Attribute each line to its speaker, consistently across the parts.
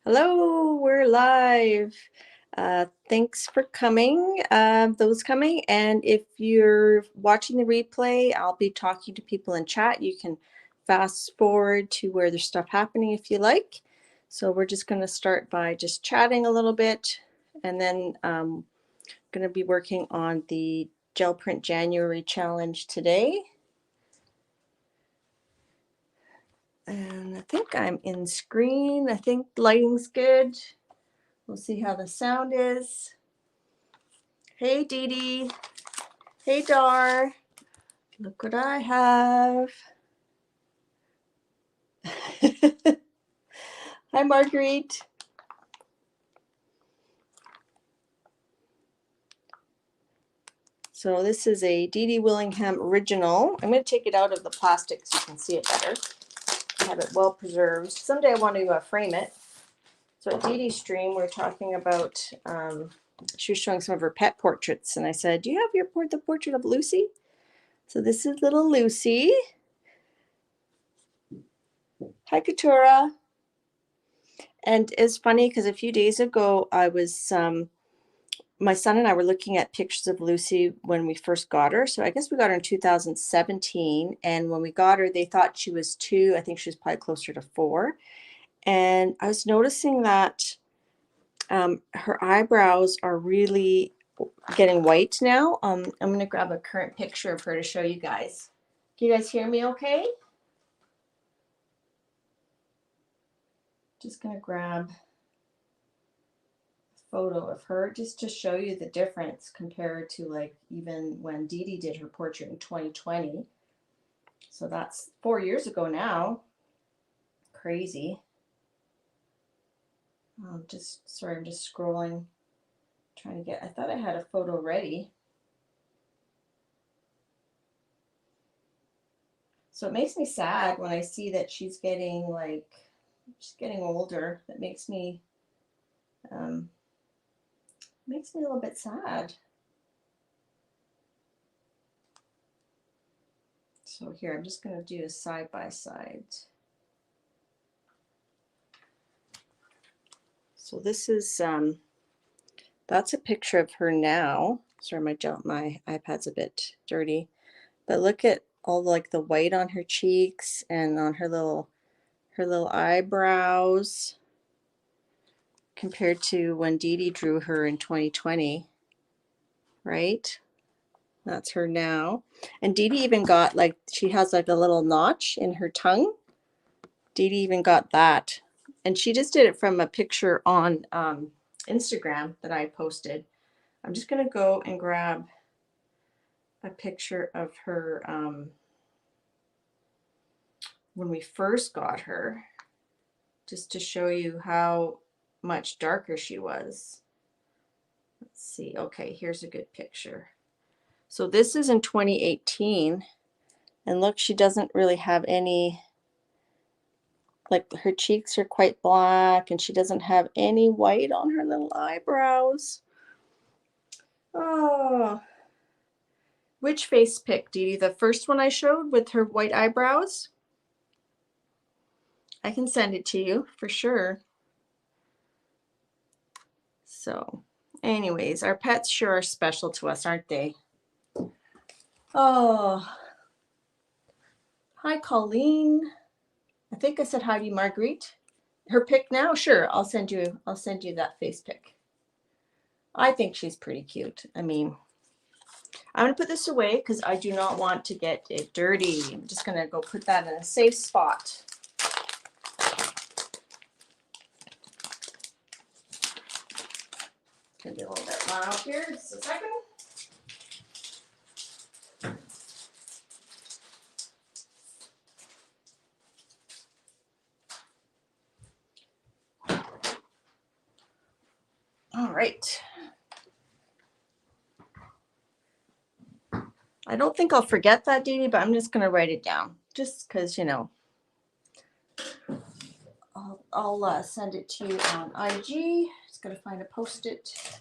Speaker 1: Hello, we're live. Thanks for coming, those coming. And if you're watching the replay, I'll be talking to people in chat. You can fast forward to where there's stuff happening if you like. So we're just going to start by just chatting a little bit, and then going to be working on the Gel Print January challenge today. And I think I'm in screen. I think lighting's good. We'll see how the sound is. Hey, Dee Dee. Hey, Dar. Look what I have. Hi, Marguerite. So this is a Dee Dee Willingham original. I'm going to take it out of the plastic so you can see it better. I have it well preserved. Someday I want to frame it. So at Dee Dee's stream, we're talking about, she was showing some of her pet portraits. And I said, do you have the portrait of Lucy? So this is little Lucy. Hi, Katura. And it's funny because a few days ago, I was, my son and I were looking at pictures of Lucy when we first got her. So I guess we got her in 2017. And when we got her, they thought she was 2. I think she was probably closer to 4. And I was noticing that her eyebrows are really getting white now. I'm going to grab a current picture of her to show you guys. Can you guys hear me okay? Just going to grab photo of her just to show you the difference compared to like even when Dee Dee did her portrait in 2020. So that's 4 years ago now. Crazy. I'm just scrolling, trying to get, I thought I had a photo ready. So it makes me sad when I see that she's getting older. That makes me a little bit sad. So here, I'm just going to do a side by side. So this is, that's a picture of her now. Sorry, my iPad's a bit dirty. But look at all like the white on her cheeks and on her little eyebrows compared to when Dee Dee drew her in 2020, right? That's her now. And Dee Dee even got like, she has like a little notch in her tongue. Dee Dee even got that. And she just did it from a picture on Instagram that I posted. I'm just going to go and grab a picture of her when we first got her, just to show you how much darker she was. Let's see. Okay, here's a good picture. So this is in 2018. And look, she doesn't really have any, like her cheeks are quite black and she doesn't have any white on her little eyebrows. Oh, which face pic, Dee Dee? The first one I showed with her white eyebrows? I can send it to you for sure. So anyways, our pets sure are special to us, aren't they? Oh, hi, Colleen. I think I said hi to you, Marguerite. Her pic now? Sure, I'll send you that face pic. I think she's pretty cute. I mean, I'm going to put this away because I do not want to get it dirty. I'm just going to go put that in a safe spot. Can be a little bit loud here. Just a second. All right. I don't think I'll forget that, Dee Dee, but I'm just going to write it down just because, you know, I'll send it to you on IG. Just going to find a Post-it.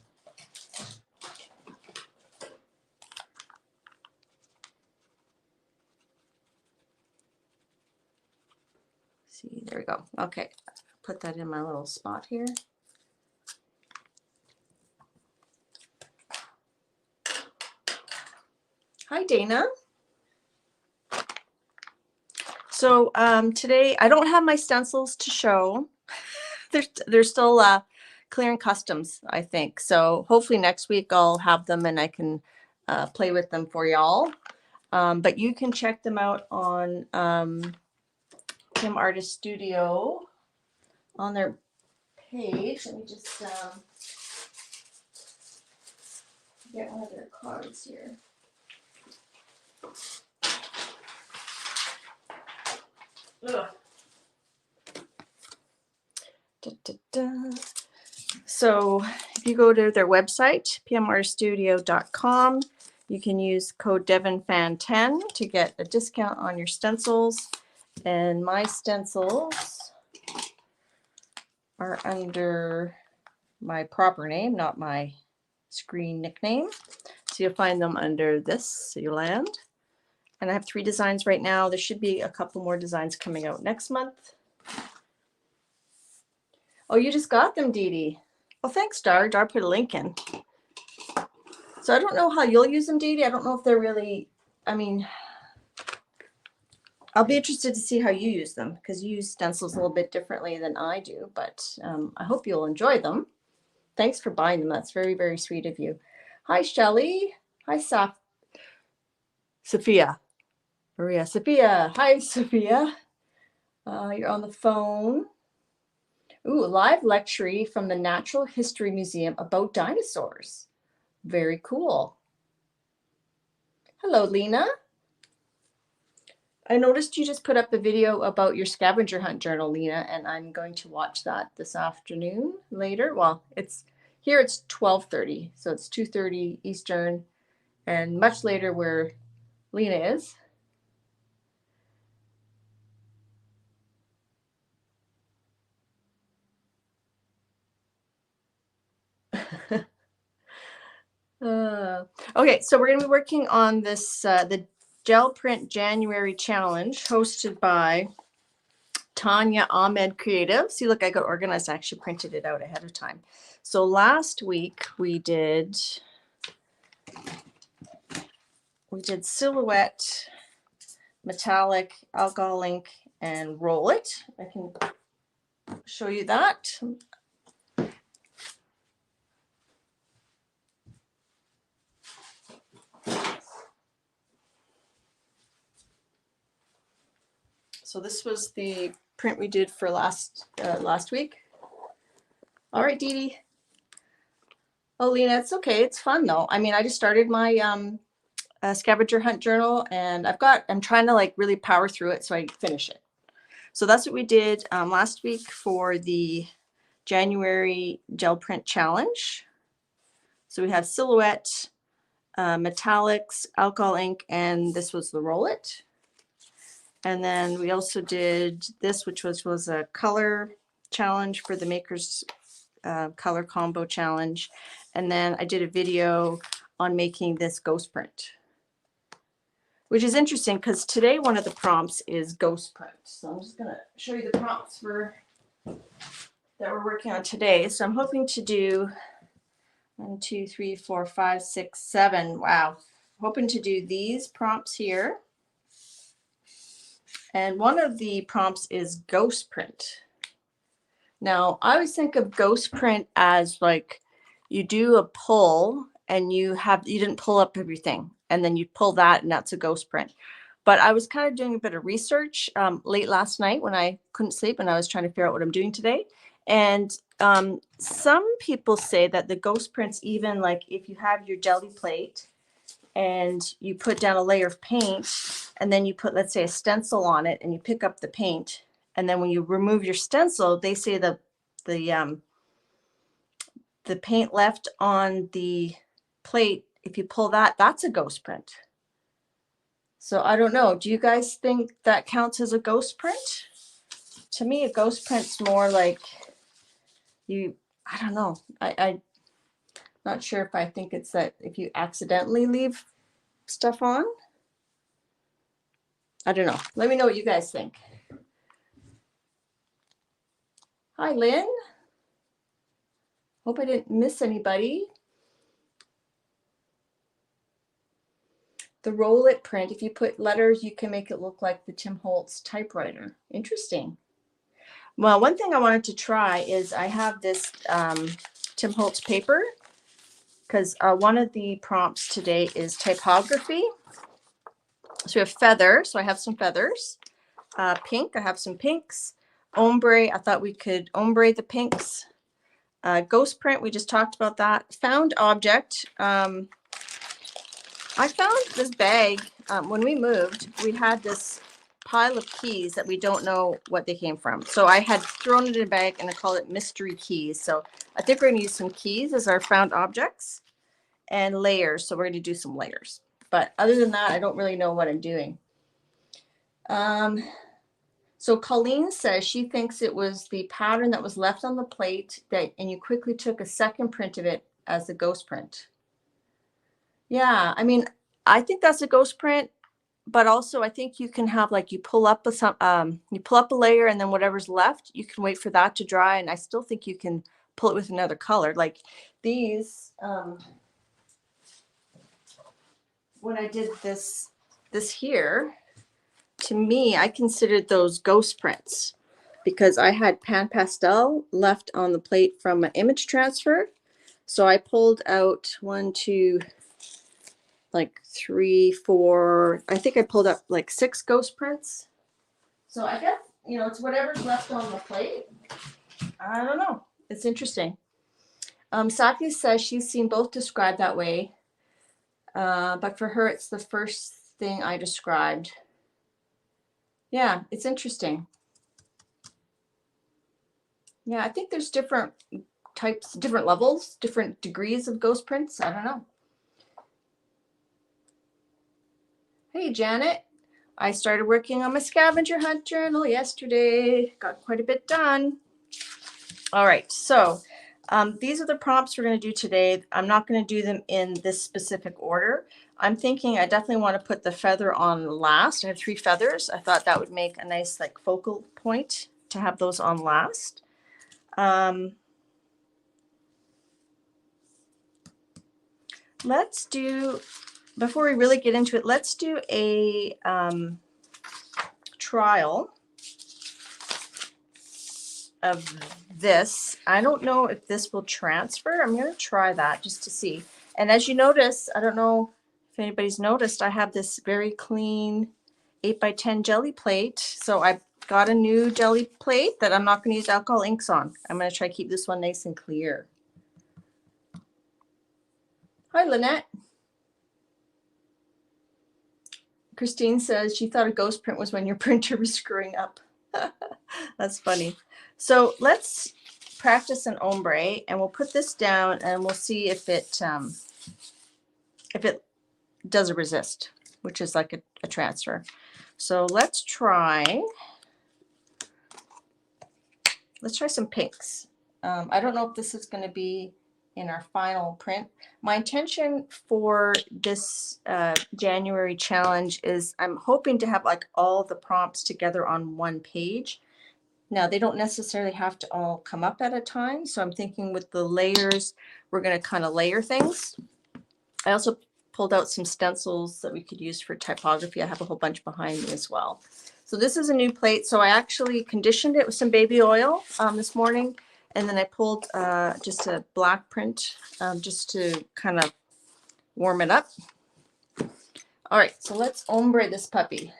Speaker 1: See, there we go. Okay. put that in my little spot here. Hi, Dana. So today I don't have my stencils to show. They're still clearing customs, I think. So hopefully next week I'll have them and I can play with them for y'all. But you can check them out on Kim Artist Studio on their page. Let me just get one of their cards here. Ugh. Da, da, da. So if you go to their website, pmartiststudio.com, you can use code DevonFan10 to get a discount on your stencils. And my stencils are under my proper name, not my screen nickname. So you'll find them under this, so you land. And I have 3 designs right now. There should be a couple more designs coming out next month. Oh, you just got them, Dee Dee. Well, thanks, Dar. Dar put a link in. So I don't know how you'll use them, Dee Dee. I don't know if they're really, I mean, I'll be interested to see how you use them because you use stencils a little bit differently than I do, but I hope you'll enjoy them. Thanks for buying them. That's very, very sweet of you. Hi, Shelly. Hi, Sophia. Maria. Sophia. Hi, Sophia. You're on the phone. Ooh, live lecture from the Natural History Museum about dinosaurs. Very cool. Hello, Lena. I noticed you just put up a video about your scavenger hunt journal, Lena, and I'm going to watch that this afternoon later. Well, it's 12:30, so it's 2:30 Eastern, and much later where Lena is. Okay, so we're going to be working on this, the Gel Print January Challenge hosted by Tanya Ahmed Creative. See, look, I got organized. I actually printed it out ahead of time. So last week we did silhouette, metallic, alcohol ink, and roll it. I can show you that. So this was the print we did for last week. All right, Dee Dee. Oh, Lena, it's okay. It's fun though. I mean, I just started my scavenger hunt journal, and I'm trying to like really power through it so I finish it. So that's what we did last week for the January Gel Print Challenge. So we have silhouette, metallics, alcohol ink, and this was the roll it. And then we also did this, which was a color challenge for the Maker's color combo challenge. And then I did a video on making this ghost print, which is interesting because today one of the prompts is ghost print. So I'm just going to show you the prompts that we're working on today. So I'm hoping to do 1, 2, 3, 4, 5, 6, 7. Wow. Hoping to do these prompts here. And one of the prompts is ghost print. Now, I always think of ghost print as like you do a pull and you didn't pull up everything, and then you pull that and that's a ghost print. But I was kind of doing a bit of research late last night when I couldn't sleep and I was trying to figure out what I'm doing today. And some people say that the ghost prints, even like if you have your jelly plate and you put down a layer of paint and then you put, let's say, a stencil on it and you pick up the paint, and then when you remove your stencil, they say the paint left on the plate, if you pull that, that's a ghost print. So I don't know. Do you guys think that counts as a ghost print? To me, a ghost print's more like I don't know. I'm not sure if I think it's that if you accidentally leave stuff on. I don't know. Let me know what you guys think. Hi, Lynn. Hope I didn't miss anybody. The roll it print, if you put letters, you can make it look like the Tim Holtz typewriter. Interesting. Well, one thing I wanted to try is I have this Tim Holtz paper, because one of the prompts today is typography. So we have feather, so I have some feathers. Pink, I have some pinks. Ombre, I thought we could ombre the pinks. Ghost print, we just talked about that. Found object. I found this bag when we moved. We had this pile of keys that we don't know what they came from. So I had thrown it in a bag and I call it mystery keys. So I think we're going to use some keys as our found objects and layers. So we're going to do some layers. But other than that, I don't really know what I'm doing. So Colleen says she thinks it was the pattern that was left on the plate and you quickly took a second print of it as the ghost print. Yeah, I mean, I think that's a ghost print, but also I think you can have like you pull up a layer and then whatever's left, you can wait for that to dry, and I still think you can pull it with another color. Like these, when I did this here, to me, I considered those ghost prints because I had pan pastel left on the plate from an image transfer. So I pulled out 1, 2, like 3, 4, I think I pulled up like 6 ghost prints. So I guess, you know, it's whatever's left on the plate. I don't know. It's interesting. Saki says she's seen both described that way. But for her, it's the first thing I described. Yeah, it's interesting. Yeah, I think there's different types, different levels, different degrees of ghost prints. I don't know. Hey, Janet. I started working on my scavenger hunt journal yesterday. Got quite a bit done. All right, so these are the prompts we're going to do today. I'm not going to do them in this specific order. I'm thinking I definitely want to put the feather on last. I have 3 feathers. I thought that would make a nice like focal point to have those on last. Let's do, before we really get into it, let's do a trial of this. I don't know if this will transfer. I'm going to try that just to see. And as you notice, I don't know if anybody's noticed, I have this very clean 8x10 jelly plate. So I got a new jelly plate that I'm not going to use alcohol inks on. I'm going to try to keep this one nice and clear. Hi, Lynette. Christine says she thought a ghost print was when your printer was screwing up. That's funny. So let's practice an ombre, and we'll put this down and we'll see if it does a resist, which is like a transfer. So let's try some pinks. I don't know if this is going to be in our final print. My intention for this January challenge is I'm hoping to have like all the prompts together on one page. Now, they don't necessarily have to all come up at a time. So I'm thinking with the layers, we're going to kind of layer things. I also pulled out some stencils that we could use for typography. I have a whole bunch behind me as well. So this is a new plate. So I actually conditioned it with some baby oil this morning. And then I pulled just a black print just to kind of warm it up. All right, so let's ombre this puppy.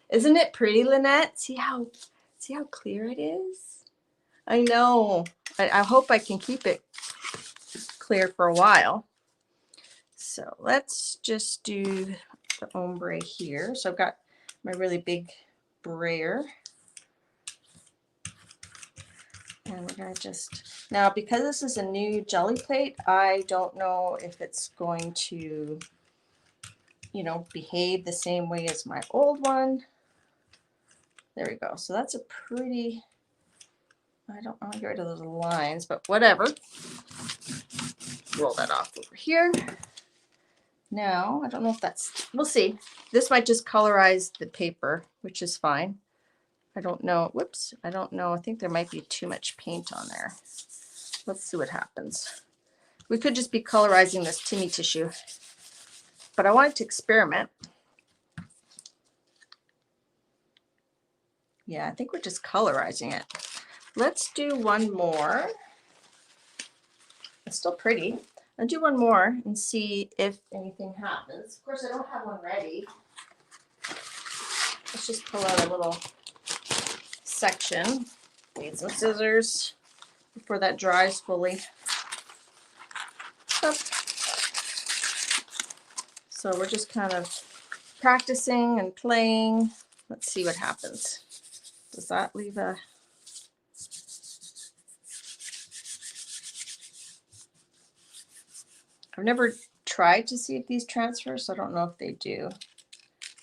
Speaker 1: Isn't it pretty, Lynette? See how clear it is? I know. I hope I can keep it clear for a while. So let's just do the ombre here. So I've got my really big brayer. And we're going to just, now because this is a new jelly plate, I don't know if it's going to, you know, behave the same way as my old one. There we go. So that's a pretty, I don't want to get rid of those lines, but whatever. Roll that off over here. Now, I don't know if that's, we'll see. This might just colorize the paper, which is fine. I don't know. Whoops. I don't know. I think there might be too much paint on there. Let's see what happens. We could just be colorizing this Timmy tissue, but I wanted to experiment. Yeah, I think we're just colorizing it. Let's do one more. It's still pretty. I'll do one more and see if anything happens. Of course, I don't have one ready. Let's just pull out a little section. Need some scissors before that dries fully. Up. So we're just kind of practicing and playing. Let's see what happens. Does that leave a... I've never tried to see if these transfer, so I don't know if they do.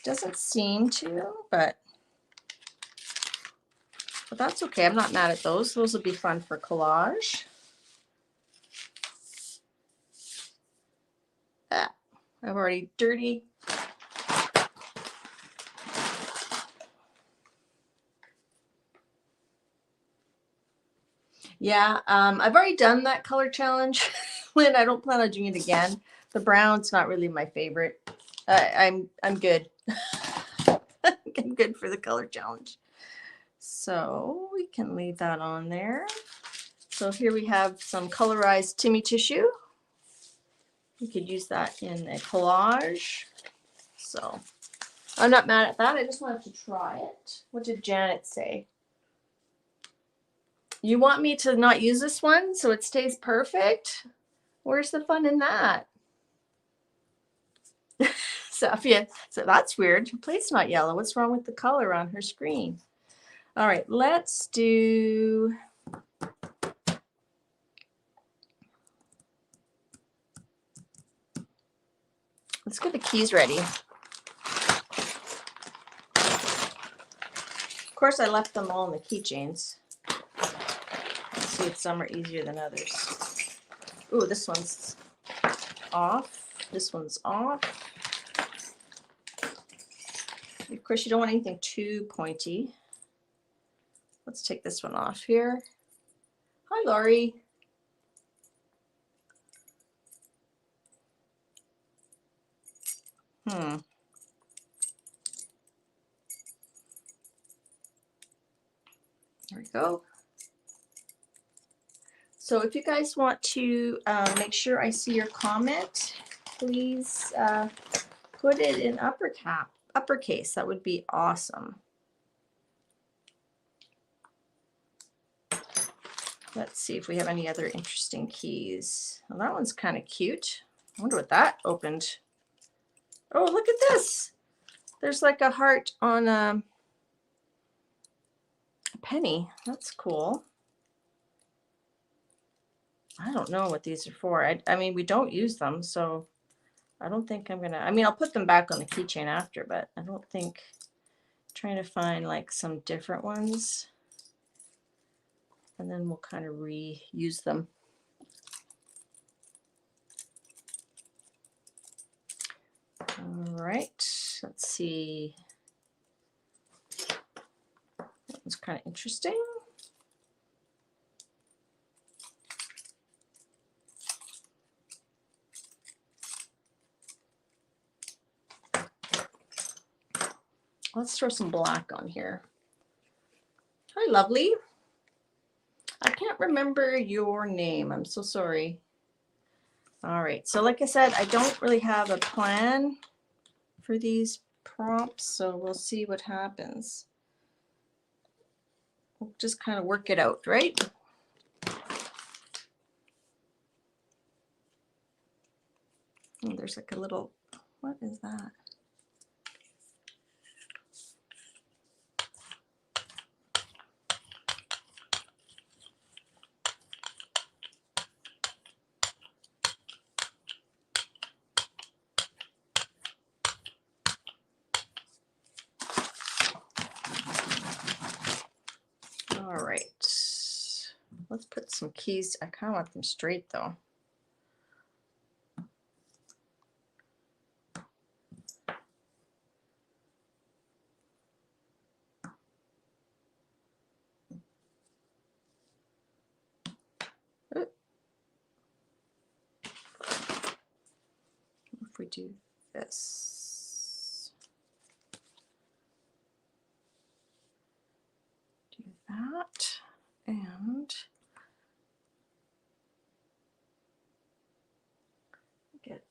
Speaker 1: Doesn't seem to, but that's okay. I'm not mad at those. Those will be fun for collage. Ah, I've already dirty. Yeah, I've already done that color challenge. Lynn, I don't plan on doing it again. The brown's not really my favorite. I'm good. I'm good for the color challenge. So we can leave that on there. So here we have some colorized Timmy tissue. You could use that in a collage. So I'm not mad at that. I just wanted to try it. What did Janet say? You want me to not use this one so it stays perfect? Where's the fun in that? Sophia, so that's weird. Her plate's not yellow. What's wrong with the color on her screen? All right, let's do... Let's get the keys ready. Of course, I left them all in the keychains. Let's see if some are easier than others. Ooh, this one's off. This one's off. Of course, you don't want anything too pointy. Let's take this one off here. Hi, Laurie. There we go. So if you guys want to make sure I see your comment, please put it in uppercase. That would be awesome. Let's see if we have any other interesting keys. Well, that one's kind of cute. I wonder what that opened. Oh, look at this. There's like a heart on a penny. That's cool. I don't know what these are for. I mean, we don't use them, so I don't think I'm gonna, I mean, I'll put them back on the keychain after, but I don't think, trying to find like some different ones, and then we'll kind of reuse them. All right, let's see. That one's kind of interesting. Let's throw some black on here. Hi, lovely. I can't remember your name. I'm so sorry. All right, so like I said, I don't really have a plan for these prompts, so we'll see what happens. We'll just kind of work it out, right? Oh, there's like a little, what is that? All right, let's put some keys. I kind of want them straight though. we do this? Do that and get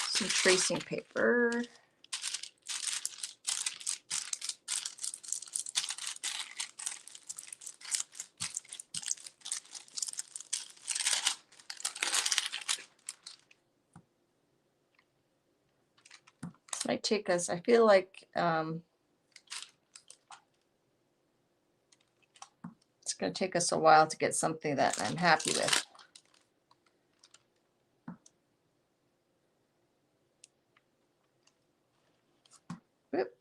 Speaker 1: some tracing paper. This might take us, I feel like it's going to take us a while to get something that I'm happy with. Whoop.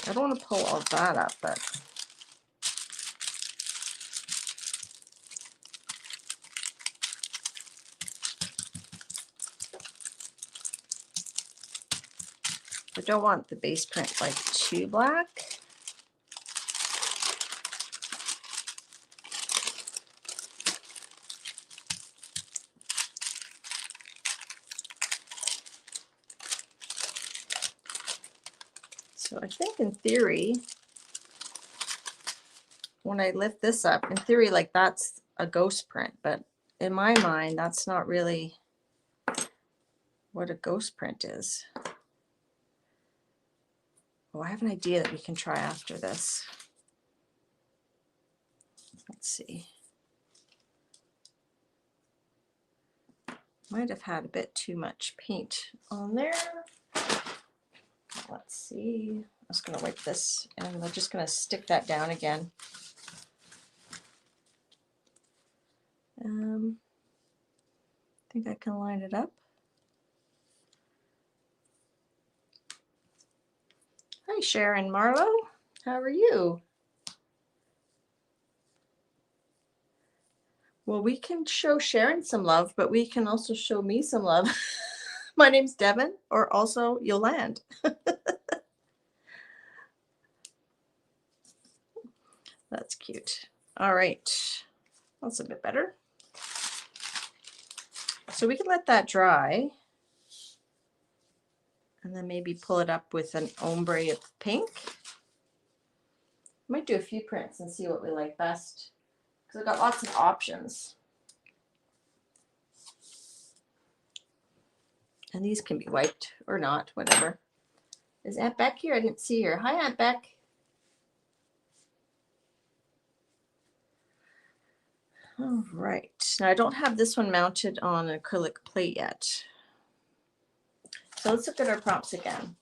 Speaker 1: I don't want to pull all that up, but I don't want the base print like too black. So I think in theory, when I lift this up, in theory, like that's a ghost print, but in my mind, that's not really what a ghost print is. Oh, I have an idea that we can try after this. Let's see. Might have had a bit too much paint on there. Let's see. I'm just going to wipe this and we're just going to stick that down again. I think I can line it up. Hi, Sharon Marlowe. How are you? Well, we can show Sharon some love, but we can also show me some love. My name's Devin, or also Yolande. That's cute. All right. That's a bit better. So we can let that dry. And then maybe pull it up with an ombre of pink. Might do a few prints and see what we like best. Because I've got lots of options. And these can be wiped or not, whatever. Is Aunt Beck here? I didn't see her. Hi, Aunt Beck. All right. Now I don't have this one mounted on an acrylic plate yet. So let's look at our prompts again.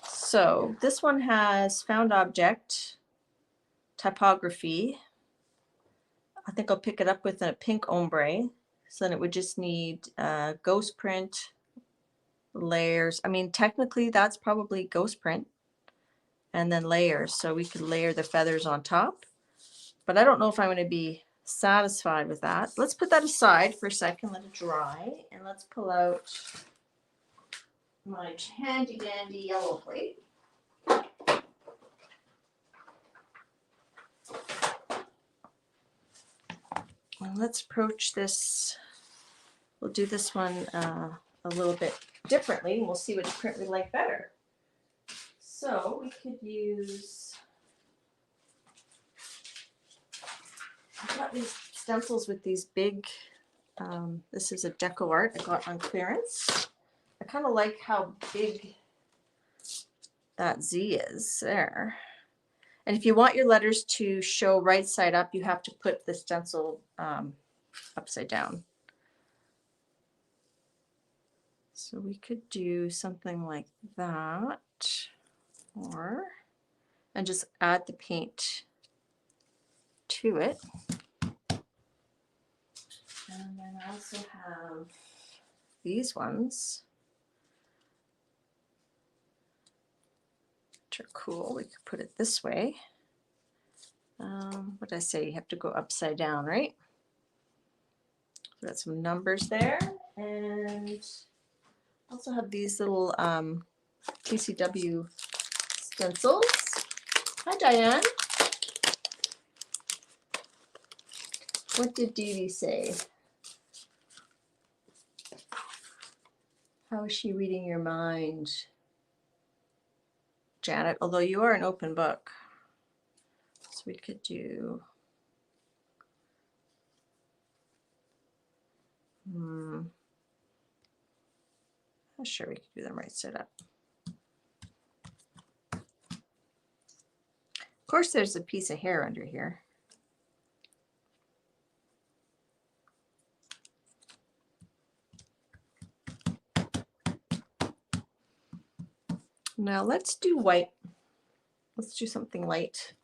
Speaker 1: So this one has found object, typography. I think I'll pick it up with a pink ombre. So then it would just need ghost print, layers. I mean, technically that's probably ghost print and then layers. So we could layer the feathers on top, but I don't know if I'm going to be satisfied with that. Let's put that aside for a second, let it dry, and let's pull out my handy dandy yellow plate. And let's approach this. We'll do this one a little bit differently, and we'll see which print we like better. So we could use, I've got these stencils with these big, this is a deco art I got on clearance. I kind of like how big that Z is there. And if you want your letters to show right side up, you have to put the stencil upside down. So we could do something like that, and just add the paint to it. And then I also have these ones, which are cool. We could put it this way. What did I say? You have to go upside down, right? So got some numbers there, and also have these little TCW stencils. Hi, Diane. What did Dee Dee say? How is she reading your mind? Janet, although you are an open book. So we could do... I'm sure we could do them right side up. Of course, there's a piece of hair under here. Now let's do white. Let's do something light.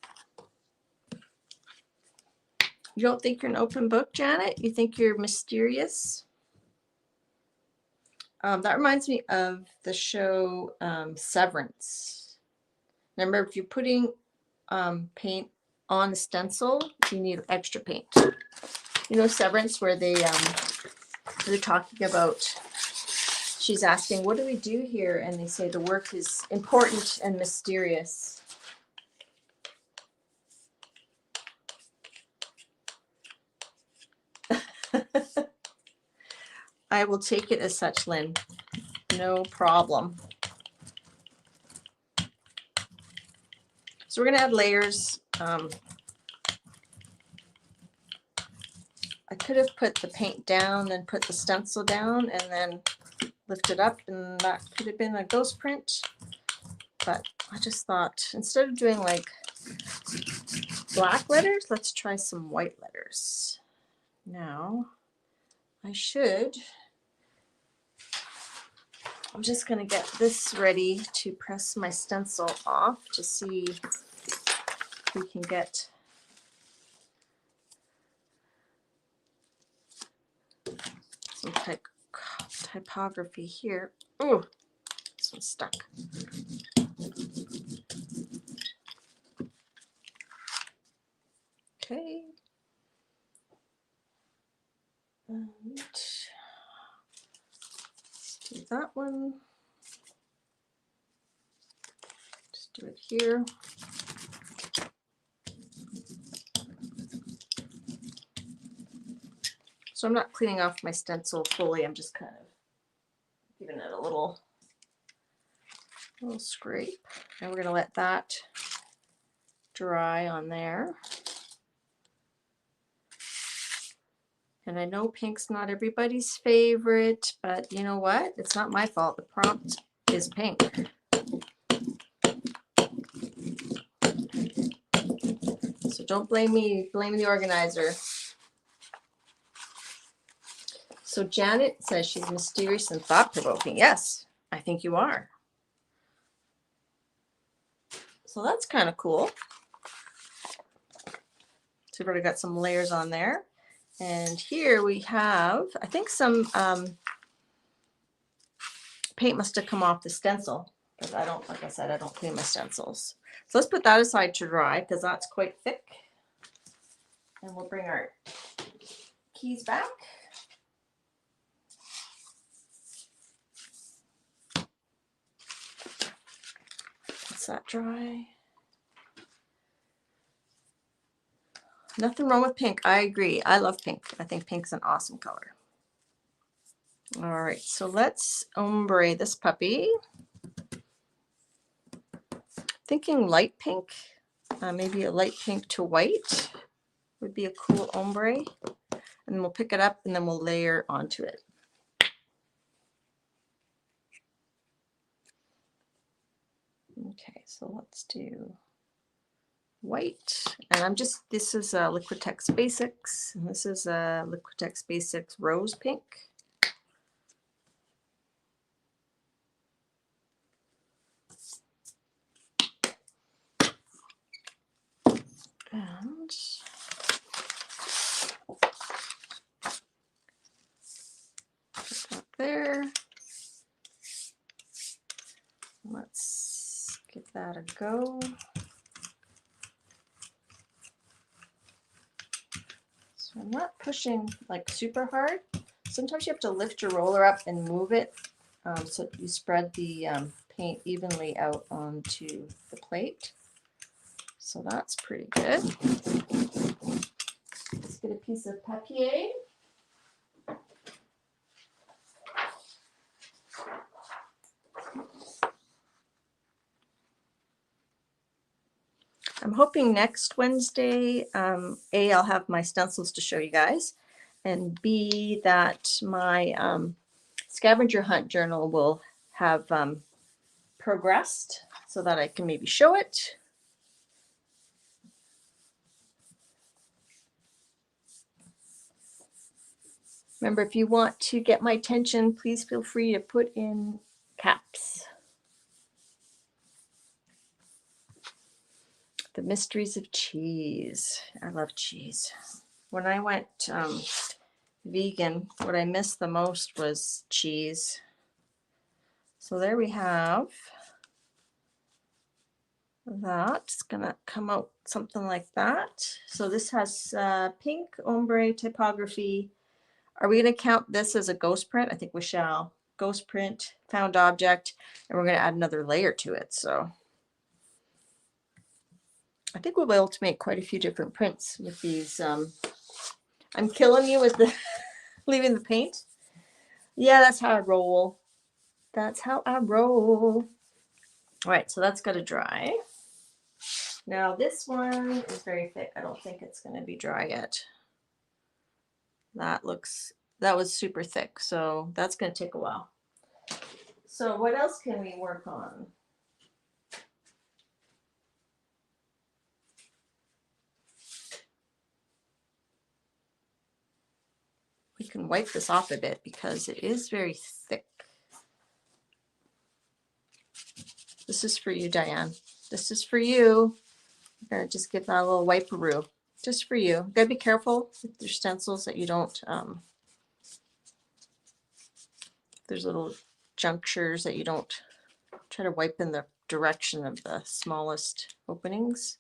Speaker 1: You don't think you're an open book, Janet? You think you're mysterious? That reminds me of the show Severance. Remember, if you're putting paint on the stencil, you need extra paint. You know Severance, where they're talking about, she's asking, what do we do here? And they say the work is important and mysterious. I will take it as such, Lynn. No problem. So we're going to add layers. I could have put the paint down and put the stencil down and then lift it up, and that could have been a ghost print. But I just thought, instead of doing like black letters, let's try some white letters. Now, I'm just going to get this ready to press my stencil off to see if we can get some typography here. Oh, this one's stuck. Okay. And let's do that one. Just do it here. So I'm not cleaning off my stencil fully. I'm just kind of giving it a little scrape. And we're going to let that dry on there. And I know pink's not everybody's favorite, but you know what? It's not my fault. The prompt is pink. So don't blame me, blame the organizer. So Janet says she's mysterious and thought-provoking. Yes, I think you are. So that's kind of cool. So we've already got some layers on there. And here we have, I think some paint must have come off the stencil, because I don't, like I said, I don't clean my stencils. So let's put that aside to dry, because that's quite thick. And we'll bring our keys back. Let's that dry. Nothing wrong with pink. I agree. I love pink. I think pink's an awesome color. All right, so let's ombre this puppy. Thinking light pink, maybe a light pink to white would be a cool ombre. And then we'll pick it up and then we'll layer onto it. Okay, so let's do white. And this is Liquitex Basics. And this is Liquitex Basics Rose Pink. And put that there. Let's give that a go. So I'm not pushing like super hard. Sometimes you have to lift your roller up and move it so you spread the paint evenly out onto the plate. So that's pretty good. Let's get a piece of papier. I'm hoping next Wednesday, A, I'll have my stencils to show you guys, and B, that my scavenger hunt journal will have progressed so that I can maybe show it. Remember, if you want to get my attention, please feel free to put in caps. The mysteries of cheese. I love cheese. When I went vegan, what I missed the most was cheese. So there we have that. It's gonna come out something like that. So this has pink, ombre, typography. Are we gonna count this as a ghost print? I think we shall. Ghost print, found object, and we're gonna add another layer to it. So I think we'll be able to make quite a few different prints with these. I'm killing you with the leaving the paint. Yeah, that's how I roll. That's how I roll. All right, so that's got to dry. Now this one is very thick. I don't think it's going to be dry yet. That was super thick, so that's going to take a while. So what else can we work on? We can wipe this off a bit because it is very thick. This is for you, Diane. This is for you. I'm gonna just give that a little wiperoo, just for you. You gotta be careful with your stencils that you don't, there's little junctures that you don't try to wipe in the direction of the smallest openings.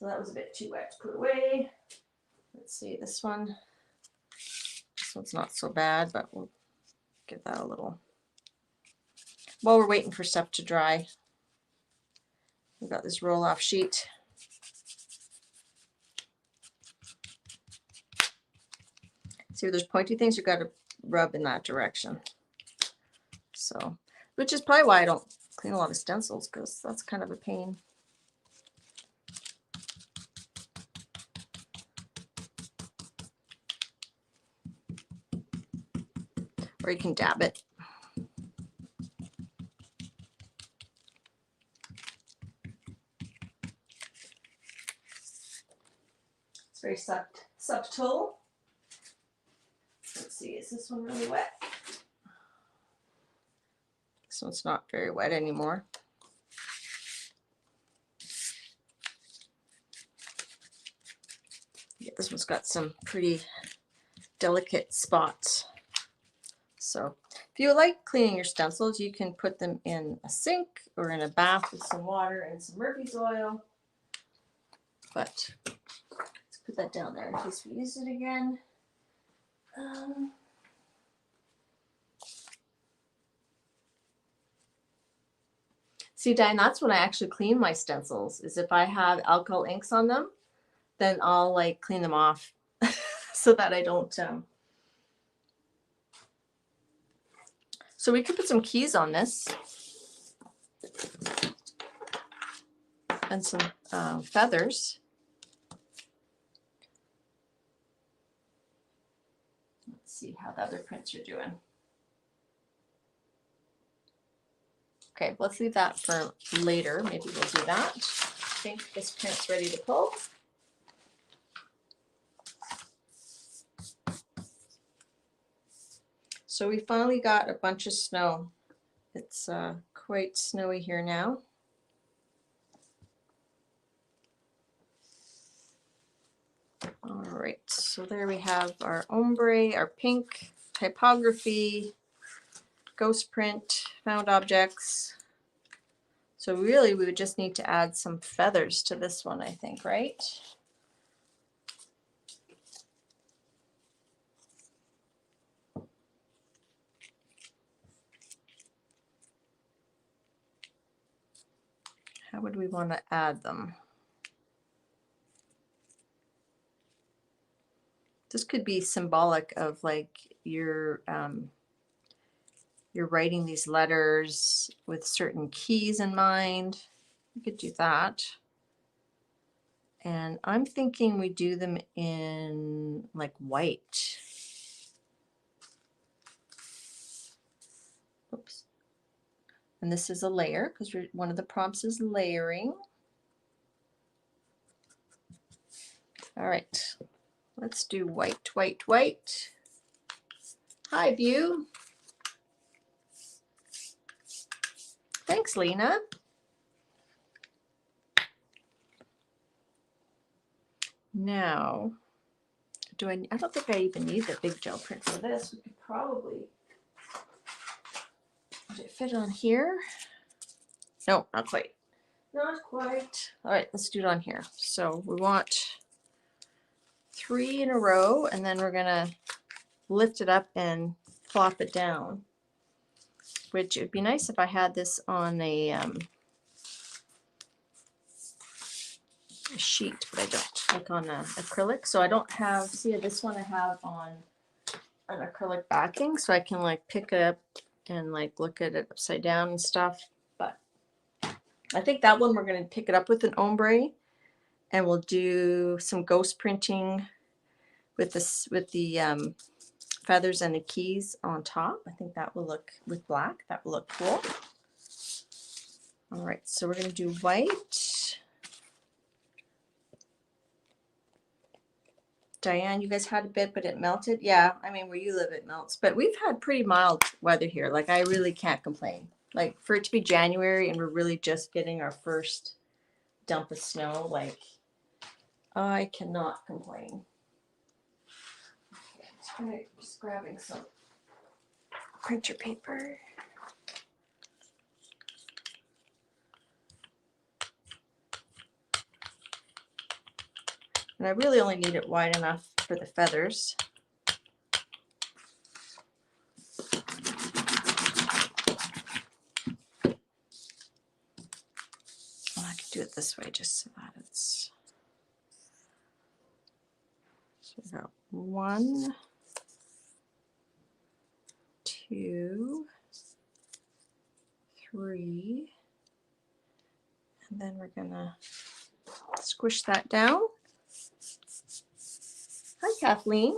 Speaker 1: So that was a bit too wet to put away. Let's see, this one's not so bad, but we'll give that a little. While we're waiting for stuff to dry, we've got this roll-off sheet. See where there's pointy things, you got to rub in that direction. So, which is probably why I don't clean a lot of stencils, because that's kind of a pain. Or you can dab it. It's very subtle. Let's see, is this one really wet? This one's not very wet anymore. Yeah, this one's got some pretty delicate spots. So if you like cleaning your stencils, you can put them in a sink or in a bath with some water and some Murphy's oil. But let's put that down there in case we use it again. See, Diane, that's when I actually clean my stencils, is if I have alcohol inks on them, then I'll like clean them off so that I don't. So we could put some keys on this and some feathers. Let's see how the other prints are doing. Okay, let's leave that for later. Maybe we'll do that. I think this print's ready to pull. So we finally got a bunch of snow. It's quite snowy here now. All right, so there we have our ombre, our pink, typography, ghost print, found objects. So really we would just need to add some feathers to this one, I think, right? How would we want to add them? This could be symbolic of like you're writing these letters with certain keys in mind. You could do that. And I'm thinking we do them in like white. Oops. And this is a layer because one of the prompts is layering. All right, let's do white, white, white. Hi, View. Thanks, Lena. Now, I don't think I even need the big gel print for this. We could probably, would it fit on here? No, not quite. Not quite. All right, let's do it on here. So we want 3 in a row, and then we're gonna lift it up and plop it down, which it would be nice if I had this on a sheet, but I don't, like on a acrylic. So I don't have, see this one I have on an acrylic backing, so I can like pick it up and like look at it upside down and stuff. But I think that one we're going to pick it up with an ombre, and we'll do some ghost printing with this, with the feathers and the keys on top. I think that will look, with black, that will look cool. All right, so we're going to do white. Diane, you guys had a bit, but it melted. Yeah, I mean, where you live, it melts. But we've had pretty mild weather here. Like, I really can't complain. Like, for it to be January and we're really just getting our first dump of snow, like, I cannot complain. Okay, just grabbing some printer paper. And I really only need it wide enough for the feathers. Oh, I could do it this way just so that it's... So we got 1, 2, 3, and then we're gonna squish that down. Hi, Kathleen.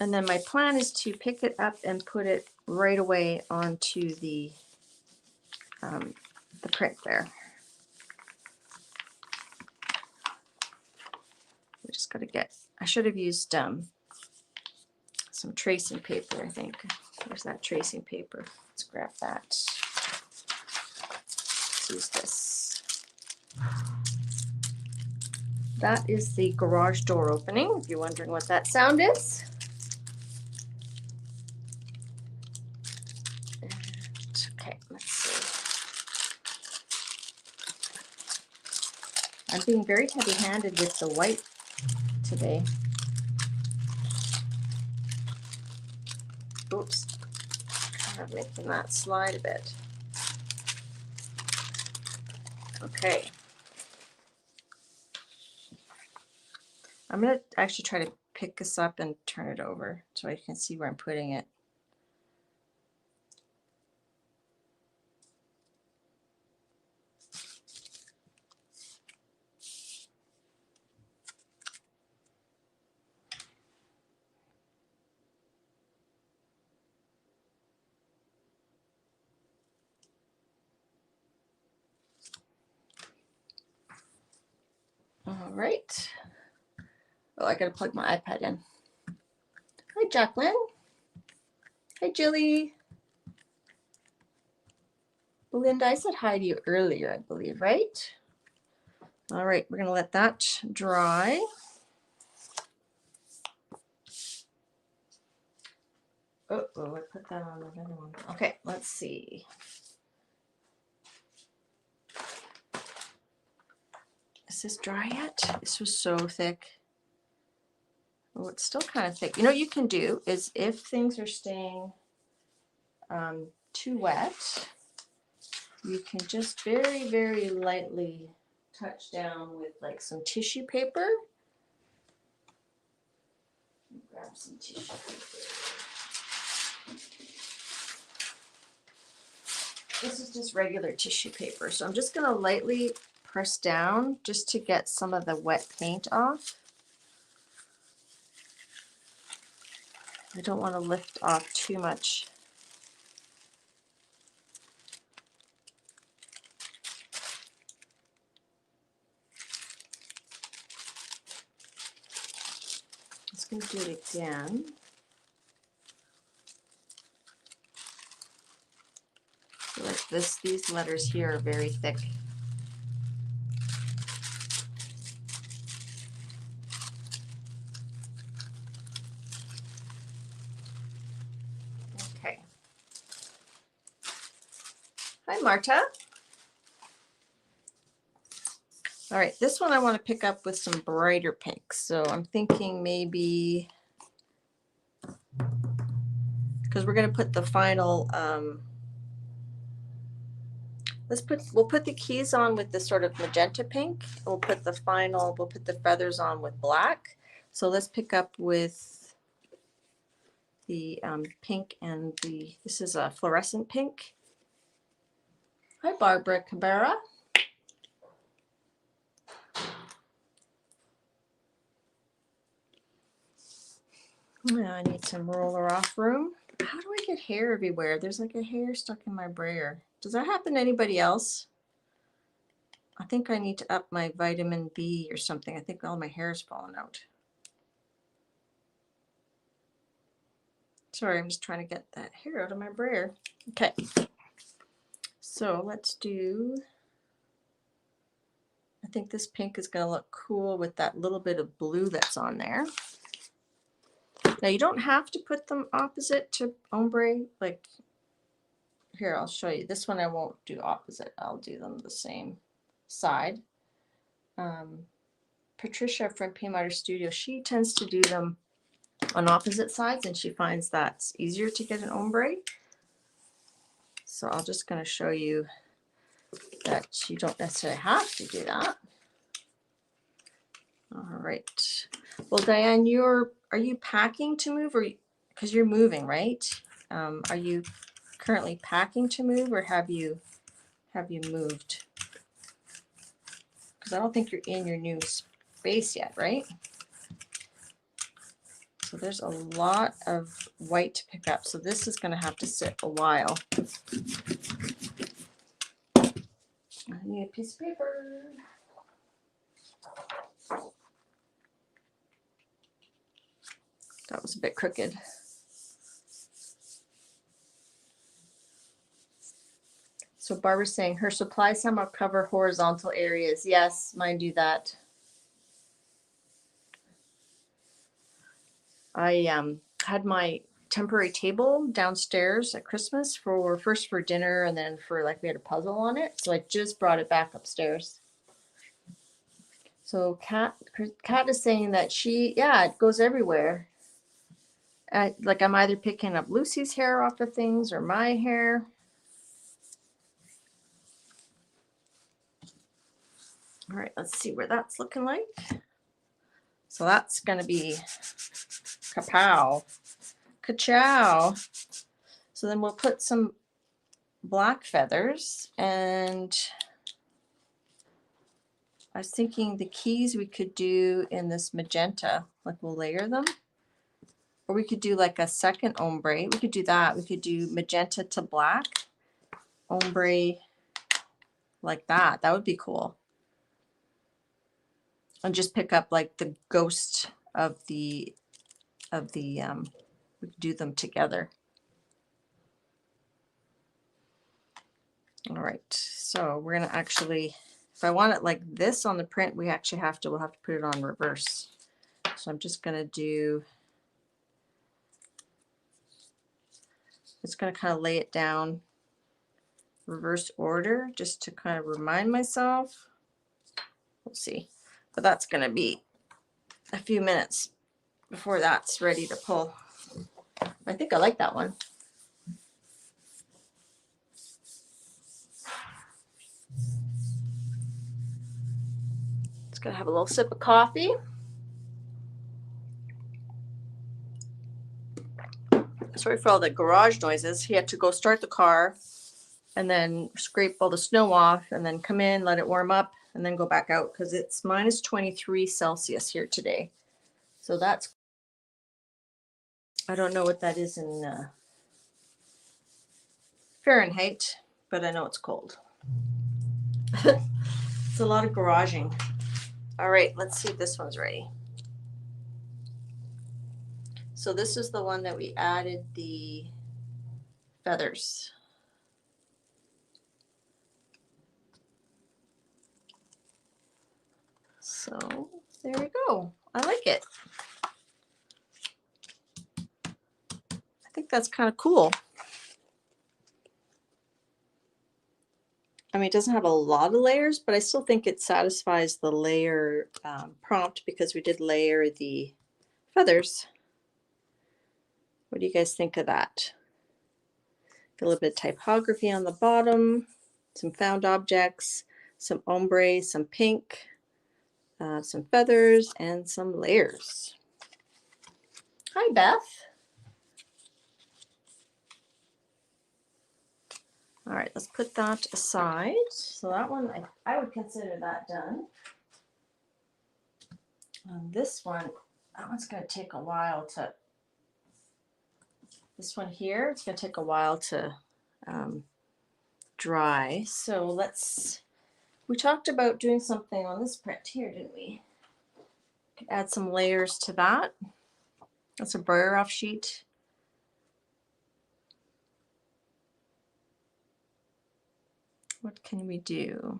Speaker 1: And then my plan is to pick it up and put it right away onto the print there. We just got to get, I should have used some tracing paper, I think. Where's that tracing paper? Let's grab that. Let's use this. That is the garage door opening, if you're wondering what that sound is. And, okay, let's see. I'm being very heavy-handed with the white today. Oops, kind of making that slide a bit. Okay. I'm going to actually try to pick this up and turn it over so I can see where I'm putting it. All right. Oh, I gotta plug my iPad in. Hi, Jacqueline. Hi, Jilly. Belinda, I said hi to you earlier, I believe, right? All right, we're gonna let that dry. Oh, I put that on the other one. Okay, let's see. Is this dry yet? This was so thick. Oh, it's still kind of thick. You know what you can do is if things are staying too wet, you can just very, very lightly touch down with like some tissue paper. Grab some tissue paper. This is just regular tissue paper, so I'm just going to lightly press down just to get some of the wet paint off. I don't want to lift off too much. Just going to do it again. Like this, these letters here are very thick. Okay. Hi, Marta. All right, this one I want to pick up with some brighter pinks. So I'm thinking maybe, because we're going to put the final, we'll put the keys on with this sort of magenta pink. We'll put the feathers on with black. So let's pick up with the pink and this is a fluorescent pink. Hi, Barbara Cabrera. Yeah, I need some roller off room. How do I get hair everywhere? There's like a hair stuck in my brayer. Does that happen to anybody else? I think I need to up my vitamin B or something. I think all my hair is falling out. Sorry, I'm just trying to get that hair out of my brayer. Okay. So let's do, I think this pink is going to look cool with that little bit of blue that's on there. Now you don't have to put them opposite to ombre. Like here, I'll show you. This one I won't do opposite. I'll do them the same side. Patricia from Paint Matter Studio, she tends to do them on opposite sides and she finds that's easier to get an ombre. So I'm just going to show you that you don't necessarily have to do that. All right. Well, Diane, are you packing to move, or because you're moving, right? Are you currently packing to move, or have you moved? Because I don't think you're in your new space yet, right? So there's a lot of white to pick up. So this is going to have to sit a while. I need a piece of paper. That was a bit crooked. So Barbara's saying her supplies somehow cover horizontal areas. Yes, mine do that. I had my temporary table downstairs at Christmas first for dinner and then for like we had a puzzle on it. So I just brought it back upstairs. So Kat is saying that it goes everywhere. Like I'm either picking up Lucy's hair off of things or my hair. All right, let's see where that's looking like. So that's going to be kapow, ka-chow. So then we'll put some black feathers, and I was thinking the keys we could do in this magenta, like we'll layer them. Or we could do like a second ombre. We could do that. We could do magenta to black, ombre like that. That would be cool. And just pick up like the ghost of the we could do them together. All right, so we're gonna actually, if I want it like this on the print, we'll have to put it on reverse. So I'm just gonna do, it's gonna kind of lay it down reverse order just to kind of remind myself. We'll see, but that's gonna be a few minutes before that's ready to pull. I think I like that one. gonna have a little sip of coffee. Sorry for all the garage noises. He had to go start the car and then scrape all the snow off and then come in, let it warm up, and then go back out because it's minus 23 Celsius here today. So that's, I don't know what that is in Fahrenheit, but I know it's cold. It's a lot of garaging. All right, let's see if this one's ready. So this is the one that we added the feathers. So there we go. I like it. I think that's kind of cool. I mean, it doesn't have a lot of layers, but I still think it satisfies the layer prompt because we did layer the feathers. What do you guys think of that? A little bit of typography on the bottom, some found objects, some ombre, some pink, some feathers, and some layers. Hi, Beth. All right, let's put that aside. So that one, I would consider that done. This one, that one's going to take a while to, this one here, it's going to take a while to dry. So we talked about doing something on this print here, didn't we? Could add some layers to that. That's a brayer off sheet. What can we do?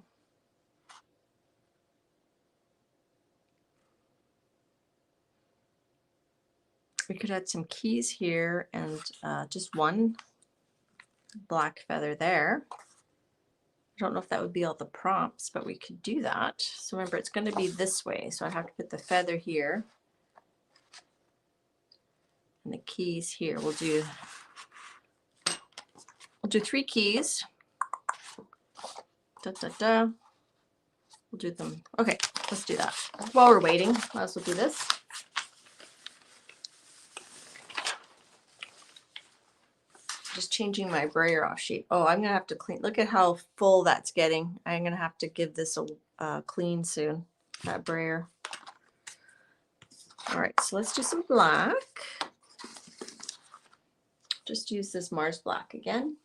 Speaker 1: We could add some keys here and just one black feather there. I don't know if that would be all the prompts, but we could do that. So remember, it's going to be this way. So I have to put the feather here and the keys here. We'll do 3 keys. Da, da, da. We'll do them. Okay, let's do that. While we're waiting, might as well do this. Just changing my brayer off sheet. Oh, I'm gonna have to clean. Look at how full that's getting. I'm gonna have to give this a clean soon, that brayer. All right, so let's do some black. Just use this Mars black again.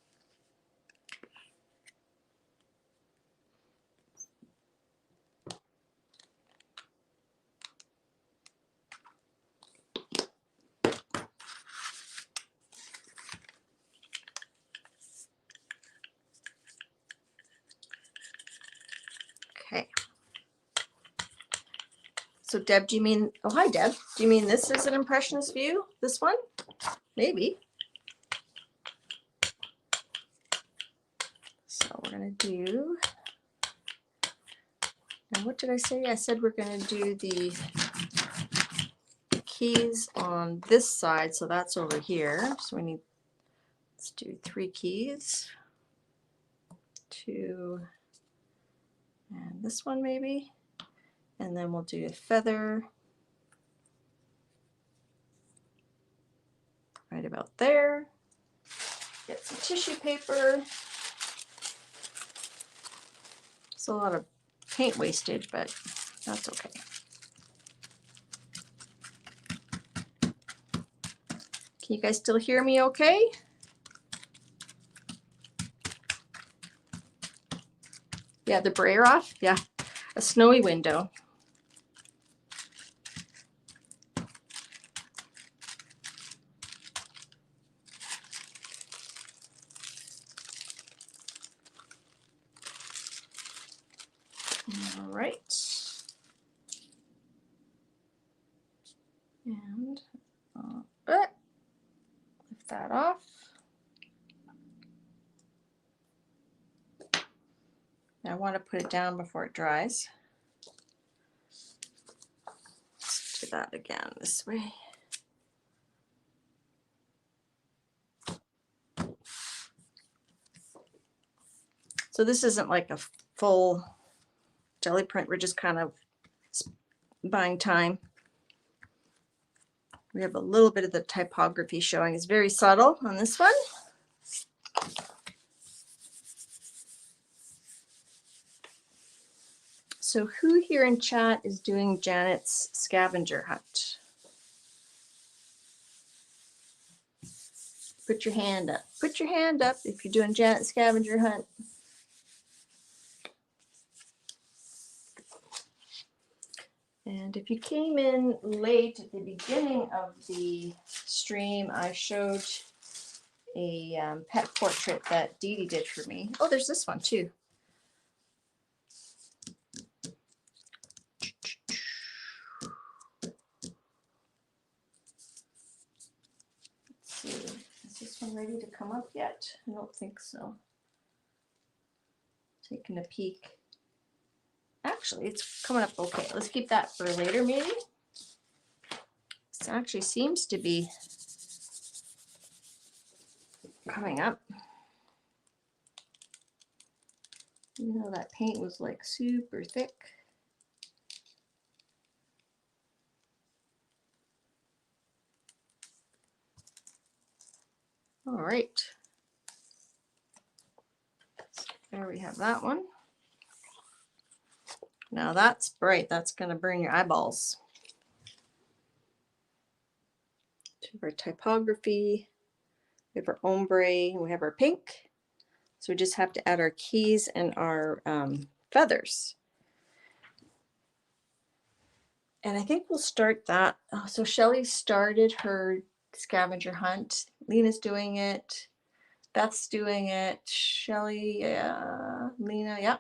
Speaker 1: Okay. So Deb, do you mean, oh hi Deb, do you mean this is an impressionist view? This one? Maybe. So we're gonna do, and what did I say? I said we're gonna do the keys on this side, so that's over here. So we need, let's do 3 keys. 2, and this one maybe. And then we'll do a feather right about there. Get some tissue paper. It's a lot of paint wastage, but that's okay. Can you guys still hear me okay? Yeah, the brayer off? Yeah, a snowy window. All right. And lift that off. I want to put it down before it dries. Let's do that again this way. So this isn't like a full jelly print. We're just kind of buying time. We have a little bit of the typography showing. It's very subtle on this one. So who here in chat is doing Janet's scavenger hunt? Put your hand up. Put your hand up if you're doing Janet's scavenger hunt. And if you came in late at the beginning of the stream, I showed a pet portrait that Dee Dee did for me. Oh, there's this one too. Let's see, is this one ready to come up yet? I don't think so. Taking a peek. Actually, it's coming up okay. Let's keep that for later maybe. This actually seems to be coming up. You know, that paint was like super thick. All right. There we have that one. Now that's bright. That's going to burn your eyeballs. To our typography, we have our ombre, and we have our pink. So we just have to add our keys and our feathers. And I think we'll start that. Oh, so Shelly started her scavenger hunt. Lena's doing it. Beth's doing it. Shelly, Lena, yeah.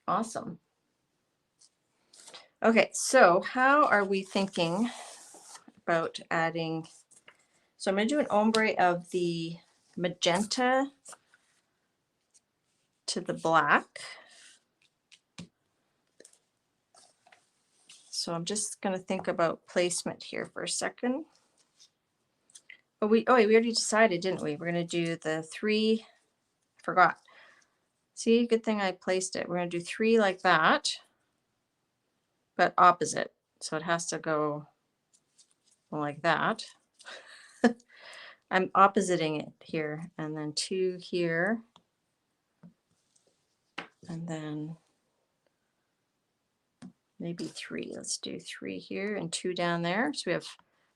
Speaker 1: Awesome. Okay, so how are we thinking about adding? So I'm going to do an ombre of the magenta to the black. So I'm just going to think about placement here for a second. Oh, we already decided, didn't we? We're going to do the 3. I forgot. See, good thing I placed it. We're going to do 3 like that, but opposite. So it has to go like that. I'm oppositing it here, and then 2 here, and then maybe 3. Let's do 3 here and 2 down there. So we have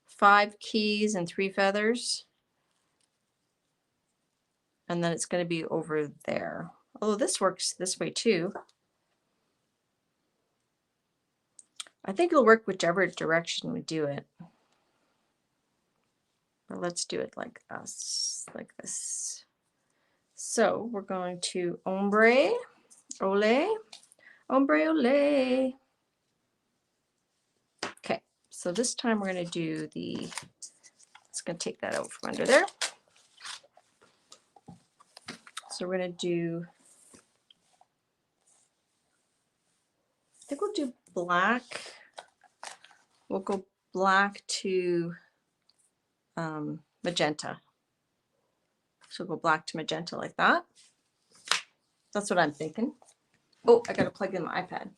Speaker 1: 5 keys and 3 feathers. And then it's going to be over there. Oh, this works this way too. I think it'll work whichever direction we do it. But let's do it like this, like this. So we're going to ombre, ole, ombre, ole. Okay, so this time we're going to do the, it's going to take that out from under there. So we're going to do, I think we'll do black. We'll go black to magenta. So we'll go black to magenta like that. That's what I'm thinking. Oh, I got to plug in my iPad.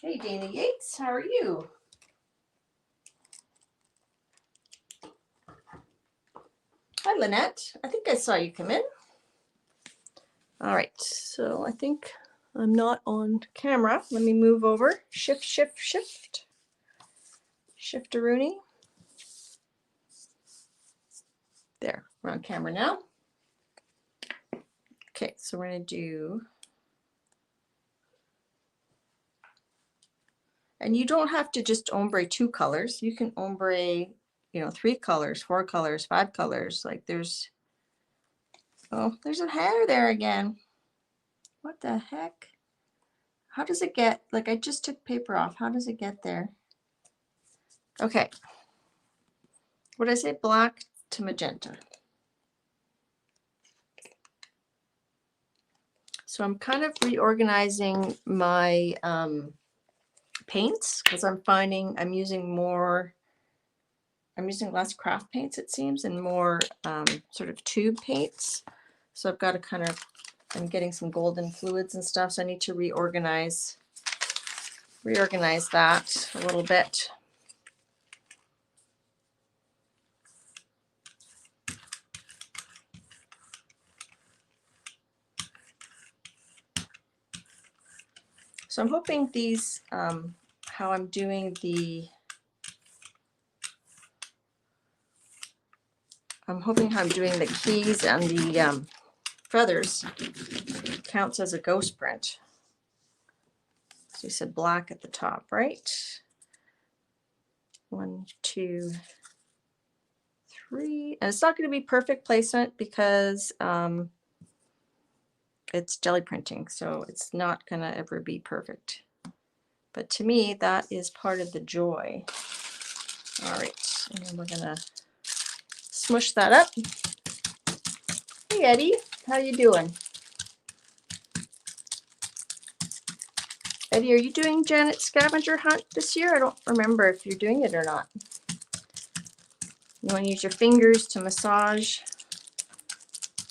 Speaker 1: Hey, Dana Yates, how are you? Hi, Lynette. I think I saw you come in. All right, so I think I'm not on camera. Let me move over. Shift, shift, shift. Shift-a-rooney. There, we're on camera now. Okay, so we're going to do, and you don't have to just ombre 2 colors. You can ombre, 3 colors, 4 colors, 5 colors. Like there's, oh, there's a hair there again. What the heck? How does it get, like I just took paper off. How does it get there? Okay. What did I say? Black to magenta. So I'm kind of reorganizing my paints because I'm finding I'm using less craft paints, it seems, and more sort of tube paints. So I've got to kind of I'm getting some golden fluids and stuff, so I need to reorganize that a little bit. So I'm hoping these, how I'm doing the, keys and the feathers counts as a ghost print. So you said black at the top, right? 1, 2, 3. And it's not going to be perfect placement because it's jelly printing, so it's not going to ever be perfect. But to me, that is part of the joy. All right, and then we're going to smush that up. Hey, Eddie, how you doing? Eddie, are you doing Janet's scavenger hunt this year? I don't remember if you're doing it or not. You want to use your fingers to massage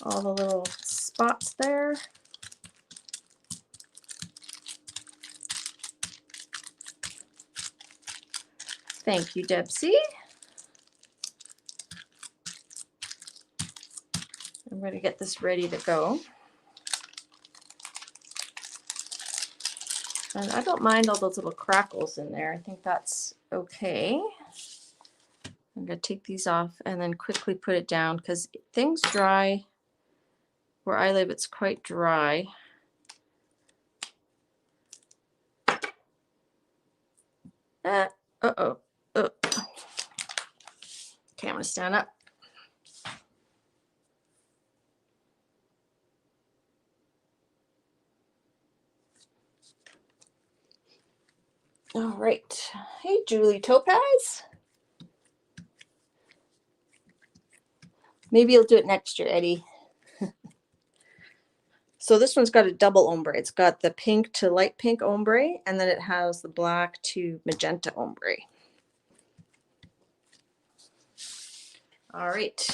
Speaker 1: all the little spots there. Thank you, Debsy. I'm going to get this ready to go. And I don't mind all those little crackles in there. I think that's okay. I'm going to take these off and then quickly put it down because things dry. Where I live, it's quite dry. Uh-oh. Okay, I'm going to stand up. All right. Hey, Julie Topaz. Maybe you'll do it next year, Eddie. So this one's got a double ombre. It's got the pink to light pink ombre, and then it has the black to magenta ombre. All right.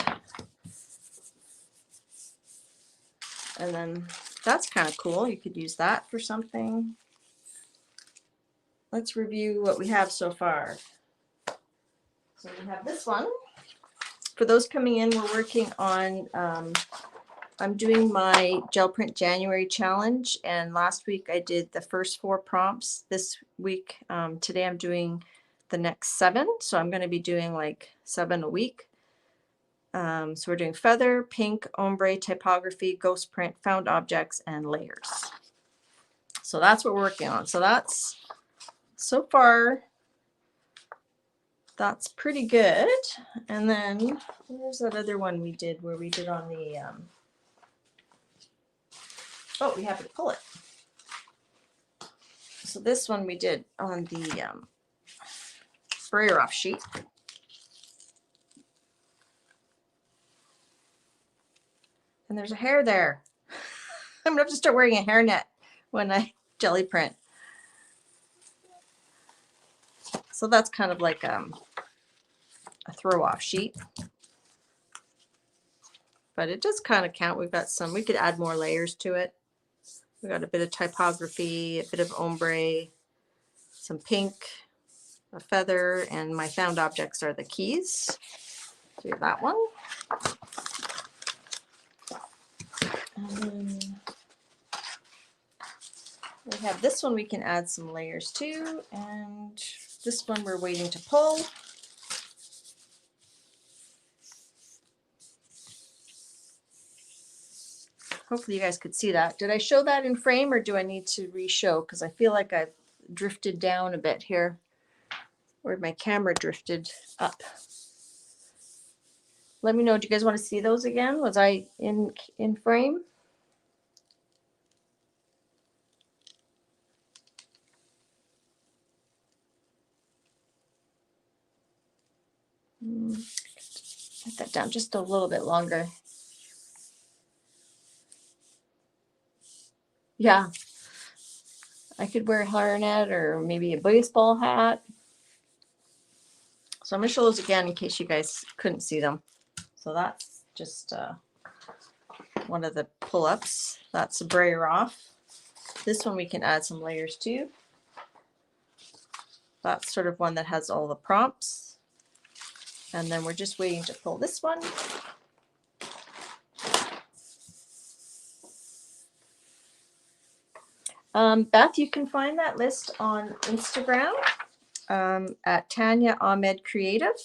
Speaker 1: And then that's kind of cool. You could use that for something. Let's review what we have so far. So we have this one. For those coming in, we're working on, I'm doing my Gel Print January challenge, and last week I did the first 4 prompts. This week, today I'm doing the next 7, so I'm going to be doing like 7 a week. So we're doing feather, pink, ombre, typography, ghost print, found objects, and layers. So that's what we're working on. So that's, so far, that's pretty good. And then there's that other one we did where we did on the, oh, we have to pull it. So this one we did on the sprayer off sheet. And there's a hair there. I'm gonna have to start wearing a hairnet when I jelly print. So that's kind of like a throw off sheet. But it does kind of count. We've got some, we could add more layers to it. We got a bit of typography, a bit of ombre, some pink, a feather, and my found objects are the keys. So we have that one. And then we have this one we can add some layers to, and this one we're waiting to pull. Hopefully you guys could see that. Did I show that in frame or do I need to re-show? Because I feel like I've drifted down a bit here. Or my camera drifted up. Let me know, do you guys want to see those again? Was I in frame? Put that down just a little bit longer. Yeah. I could wear a hairnet or maybe a baseball hat. So I'm going to show those again in case you guys couldn't see them. So that's just one of the pull-ups. That's a brayer off. This one we can add some layers to. That's sort of one that has all the prompts. And then we're just waiting to pull this one. Beth, you can find that list on Instagram at Tanya Ahmed Creative.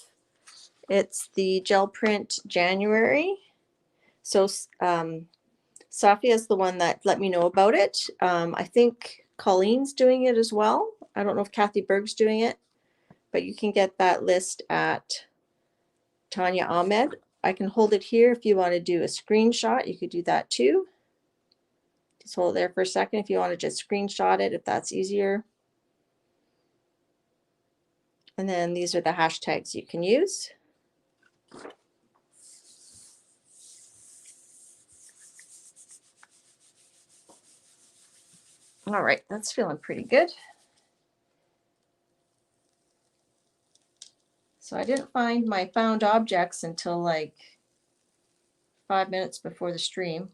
Speaker 1: It's the gel print January. So Safia is the one that let me know about it. I think Colleen's doing it as well. I don't know if Kathy Berg's doing it, but you can get that list at Tanya Ahmed. I can hold it here if you want to do a screenshot. You could do that too. Just hold it there for a second if you want to just screenshot it, if that's easier. And then these are the hashtags you can use. All right, that's feeling pretty good. So I didn't find my found objects until like 5 minutes before the stream.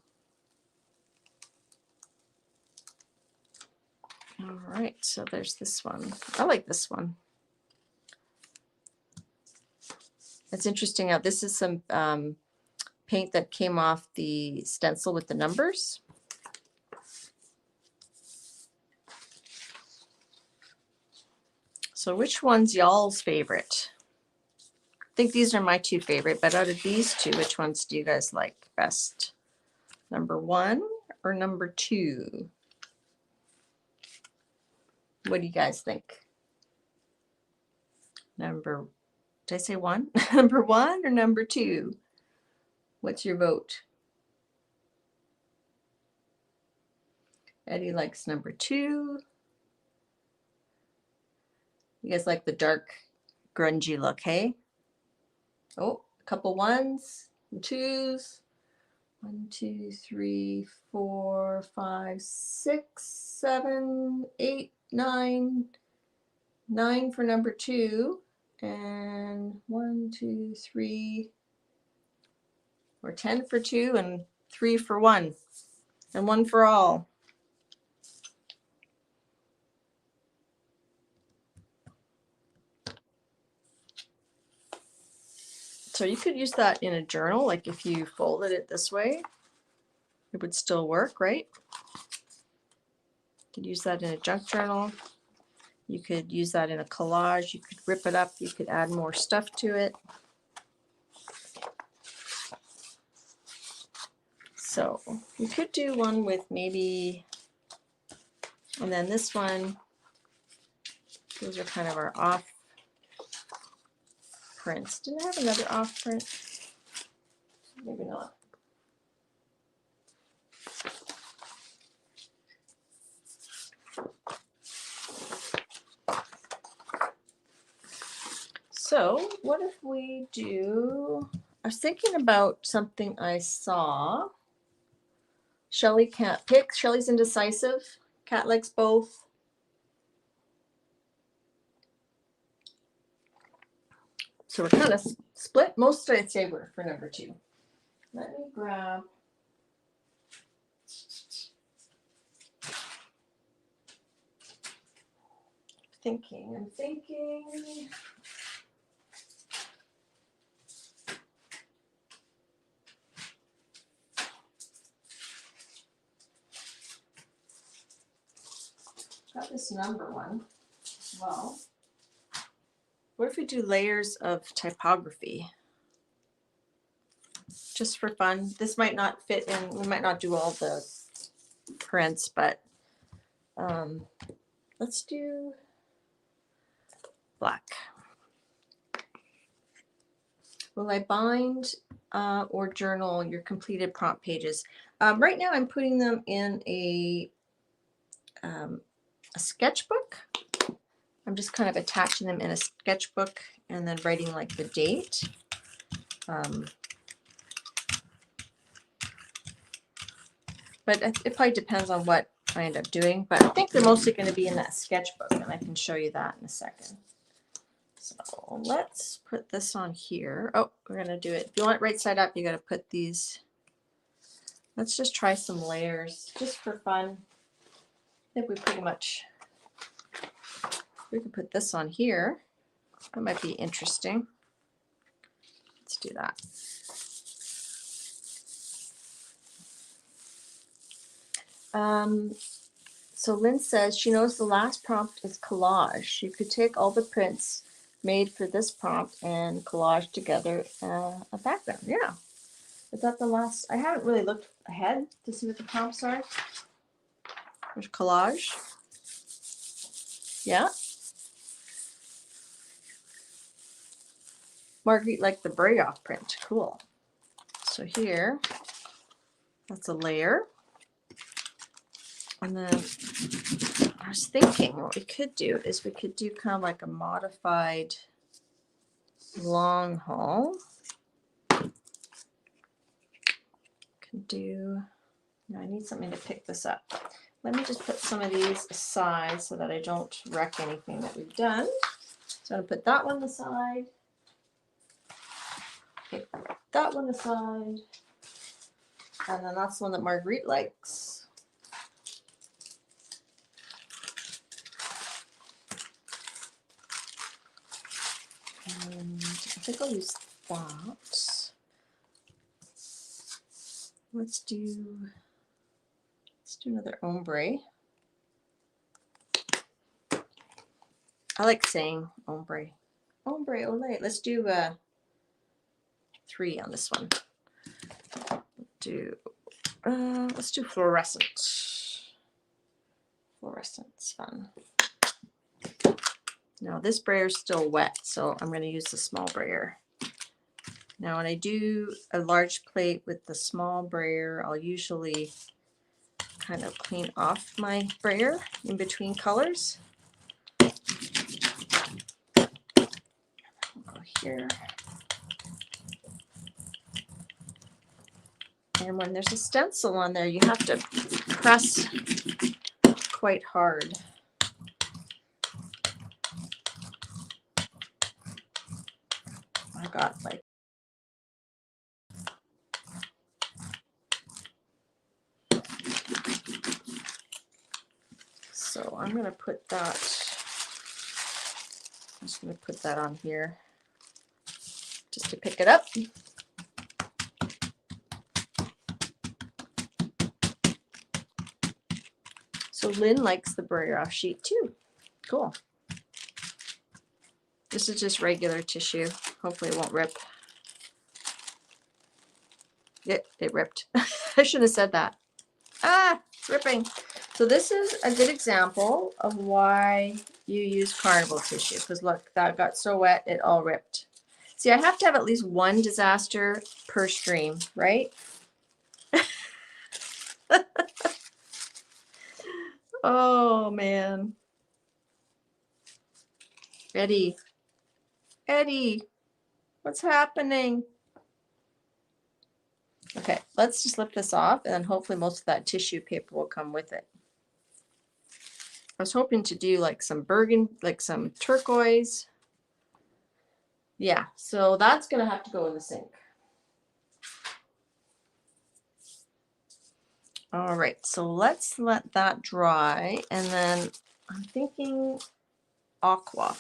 Speaker 1: All right, so there's this one. I like this one. It's interesting how this is some paint that came off the stencil with the numbers. So which one's y'all's favorite? I think these are my two favorite, but out of these two, which ones do you guys like best? Number 1 or number 2? What do you guys think? Did I say 1? Number 1 or number 2? What's your vote? Eddie likes number 2. You guys like the dark, grungy look, hey? Oh, a couple 1s and 2s. 1, 2, 3, 4, 5, 6, 7, 8, 9. 9 for number 2. And 1, 2, 3, or 10 for 2 and 3 for 1. And 1 for all. So you could use that in a journal, like if you folded it this way, it would still work, right? You could use that in a junk journal. You could use that in a collage. You could rip it up. You could add more stuff to it. So you could do one with maybe, and then this one, those are kind of our off prints. Didn't I have another off print? Maybe not. So what if we do, I was thinking about something I saw. Shelly can't pick. Shelly's indecisive. Kat likes both. So we're kind of split. Most I'd say we're for number 2. Let me grab. I'm thinking. Got this number one as well. What if we do layers of typography? Just for fun. This might not fit in. We might not do all the prints, but let's do black. Will I bind or journal your completed prompt pages? Right now I'm putting them in a sketchbook. I'm just kind of attaching them in a sketchbook and then writing like the date. But it probably depends on what I end up doing. But I think they're mostly going to be in that sketchbook, and I can show you that in a second. So let's put this on here. Oh, we're going to do it. If you want it right side up, you got to put these Let's just try some layers just for fun. I think we pretty much, we can put this on here. That might be interesting. Let's do that. So Lynn says she knows the last prompt is collage. You could take all the prints made for this prompt and collage together a background. Yeah. Is that the last? I haven't really looked ahead to see what the prompts are. There's collage. Yeah. Marguerite liked the Braille off print. Cool. So here, that's a layer. And then I was thinking what we could do is we could do kind of like a modified long haul. Could do, no, I need something to pick this up. Let me just put some of these aside so that I don't wreck anything that we've done. So I'm going to put that one aside. Pick that one aside. And then that's the one that Marguerite likes. And I think I'll use that. Let's do another ombre. I like saying ombre. Ombre, ole. Let's do 3 on this one. Let's do fluorescent. Fluorescent's fun. Now this brayer is still wet, so I'm going to use the small brayer. Now when I do a large plate with the small brayer, I'll usually kind of clean off my brayer in between colors. I'll go here. And when there's a stencil on there, you have to press quite hard. I got like, so I'm going to put that, I'm just going to put that on here just to pick it up. So Lynn likes the brayer off sheet too. Cool. This is just regular tissue. Hopefully it won't rip. It ripped. I should have said that. Ah, it's ripping. So this is a good example of why you use carnival tissue, because look, that got so wet it all ripped. See, I have to have at least one disaster per stream, right? Oh man. Eddie, what's happening? Okay, let's just lift this off, and then hopefully most of that tissue paper will come with it. I was hoping to do like some burgundy, like some turquoise. Yeah, so that's gonna have to go in the sink. All right, so let's let that dry, and then I'm thinking aqua.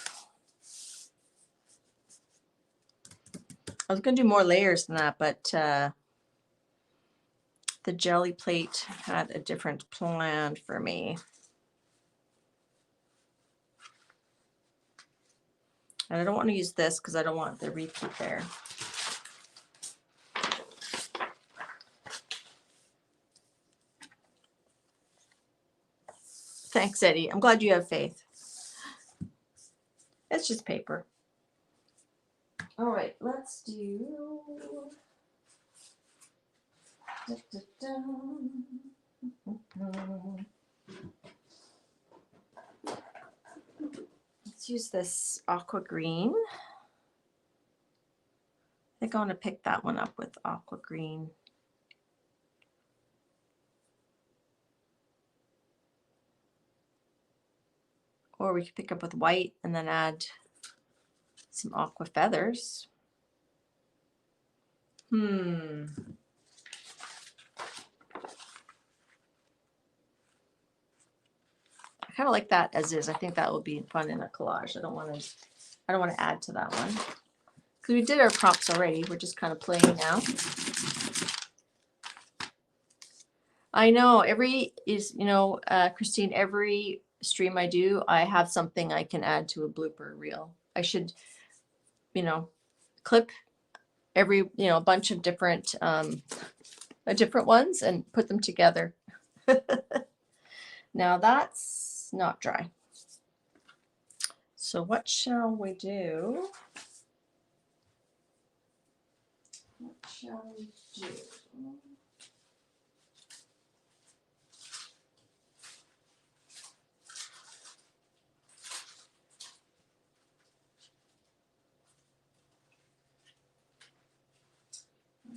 Speaker 1: I was gonna do more layers than that, but the jelly plate had a different plan for me. And I don't want to use this because I don't want the repeat there. Thanks, Eddie. I'm glad you have faith. It's just paper. All right, let's do... Let's use this aqua green. I think I want to pick that one up with aqua green. Or we could pick up with white and then add some aqua feathers. kind of like that as is. I think that will be fun in a collage. I don't want to add to that one. Because we did our prompts already. We're just kind of playing now. I know Christine, every stream I do, I have something I can add to a blooper reel. I should, clip every, a bunch of different ones and put them together. Now that's not dry. So what shall we do? What shall we do?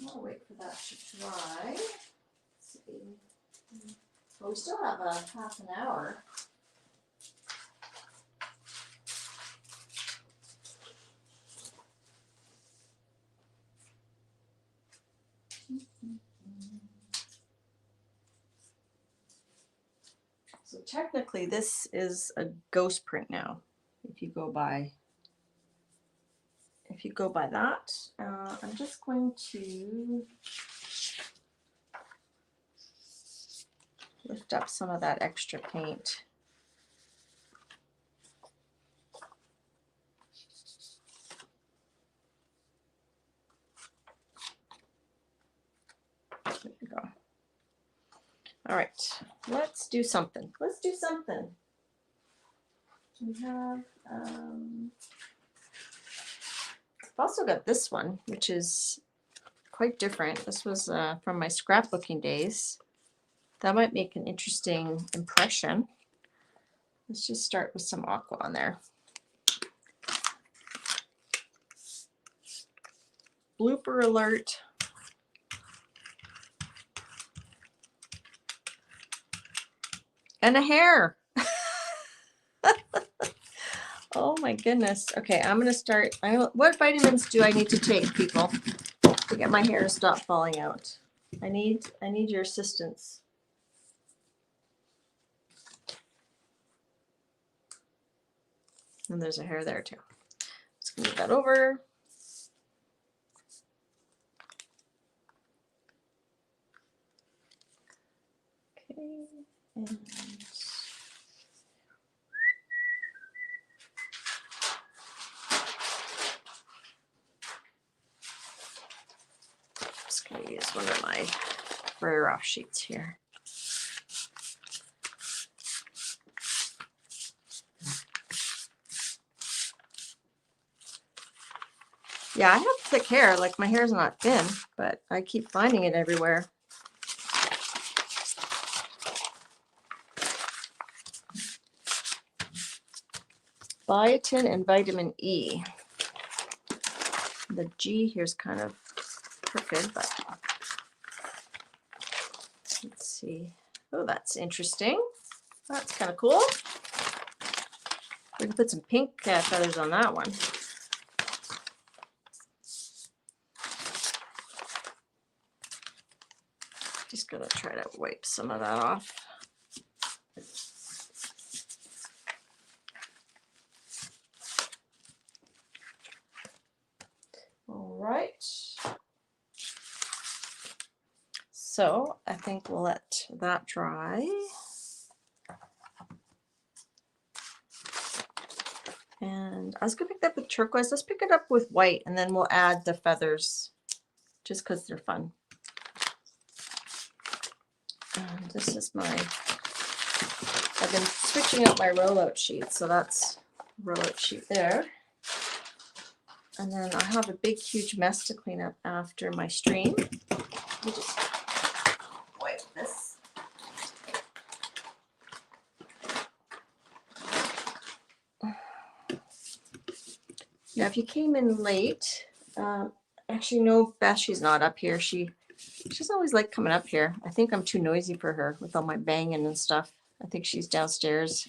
Speaker 1: I'll wait for that to dry. Let's see. Well, we still have a half an hour. So technically this is a ghost print now, if you go by that. I'm just going to lift up some of that extra paint. There we go. All right, let's do something. We have, I've also got this one, which is quite different. This was from my scrapbooking days. That might make an interesting impression. Let's just start with some aqua on there. Blooper alert. And a hair. Oh my goodness. Okay, I'm gonna start. What vitamins do I need to take, people, to get my hair to stop falling out? I need your assistance. And there's a hair there too. Just gonna move that over. Okay, and just gonna use one of my rare off sheets here. Yeah, I have thick hair. Like, my hair's not thin, but I keep finding it everywhere. Biotin and vitamin E. The G here's kind of crooked, but let's see. Oh, that's interesting. That's kind of cool. We can put some pink feathers on that one. Just gonna try to wipe some of that off. All right. So I think we'll let that dry. And I was gonna pick that up with turquoise. Let's pick it up with white, and then we'll add the feathers just because they're fun. And this is I've been switching up my rollout sheet, so that's rollout sheet there. And then I have a big, huge mess to clean up after my stream. Let me just wipe this. Now, if you came in late, actually, no, Beth, she's not up here. She's always like coming up here. I think I'm too noisy for her with all my banging and stuff. I think she's downstairs.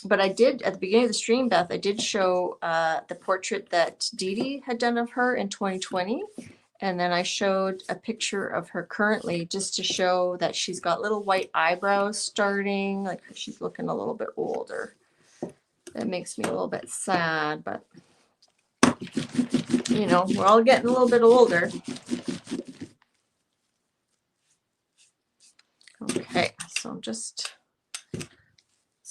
Speaker 1: But I did, at the beginning of the stream, Beth, I did show the portrait that Dee Dee had done of her in 2020. And then I showed a picture of her currently just to show that she's got little white eyebrows starting, like she's looking a little bit older. That makes me a little bit sad, but you know, we're all getting a little bit older. Okay, so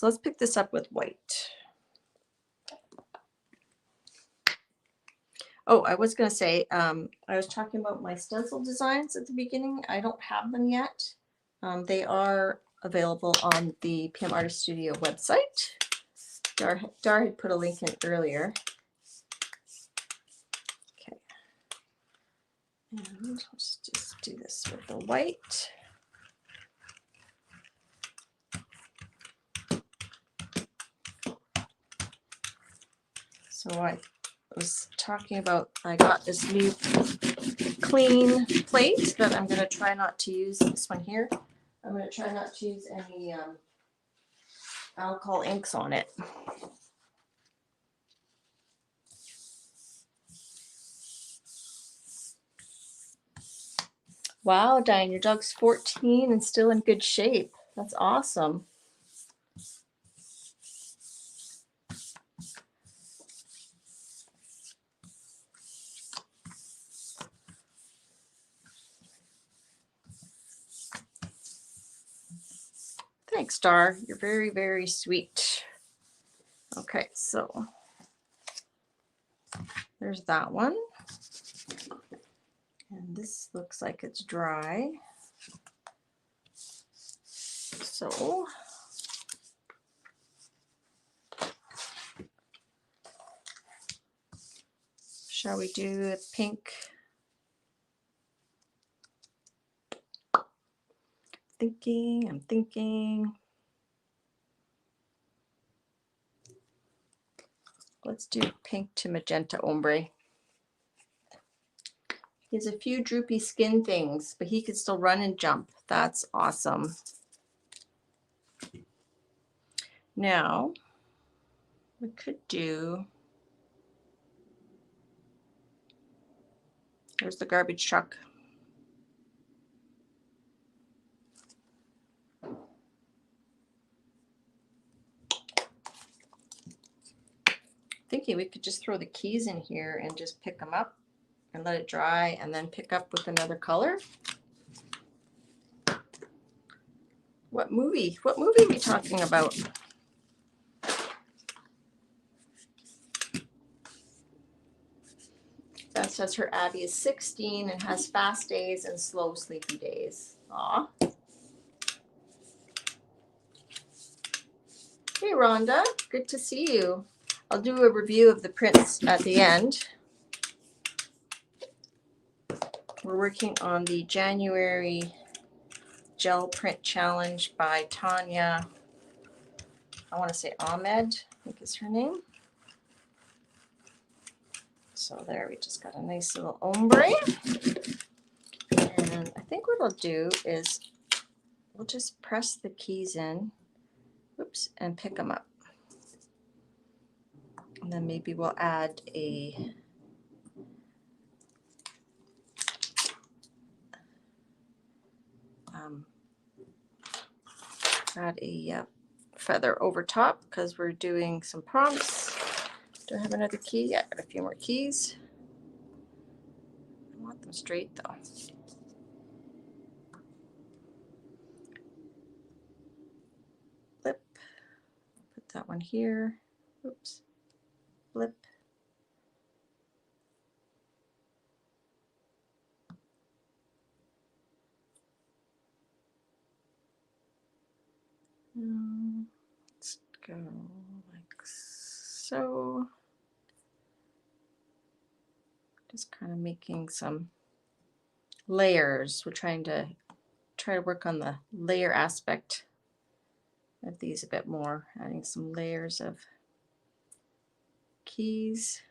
Speaker 1: let's pick this up with white. Oh, I was going to say, I was talking about my stencil designs at the beginning. I don't have them yet. They are available on the PM Artist Studio website. Dar had put a link in earlier. Okay. And let's just do this with the white. So I was talking about, I got this new clean plate that I'm going to try not to use. This one here, I'm going to try not to use any alcohol inks on it. Wow, Diane, your dog's 14 and still in good shape. That's awesome. Thanks, Star. You're very, very sweet. Okay, so there's that one. And this looks like it's dry. So shall we do a pink? I'm thinking. Let's do pink to magenta ombre. He has a few droopy skin things, but he could still run and jump. That's awesome. Now, we could do, there's the garbage truck. Thinking we could just throw the keys in here and just pick them up and let it dry and then pick up with another color. What movie are we talking about? That says her Abby is 16 and has fast days and slow sleepy days. Aw. Hey Rhonda, good to see you. I'll do a review of the prints at the end. We're working on the January gel print challenge by Tanya. I want to say Ahmed, I think is her name. So there, we just got a nice little ombre. And I think what I'll do is we'll just press the keys in, oops, and pick them up. And then maybe we'll add a feather over top because we're doing some prompts. Do I have another key? Yeah, I got a few more keys. I want them straight though. Flip. Put that one here. Oops. Flip. Let's go like so. Just kind of making some layers. We're trying to work on the layer aspect of these a bit more, adding some layers of keys.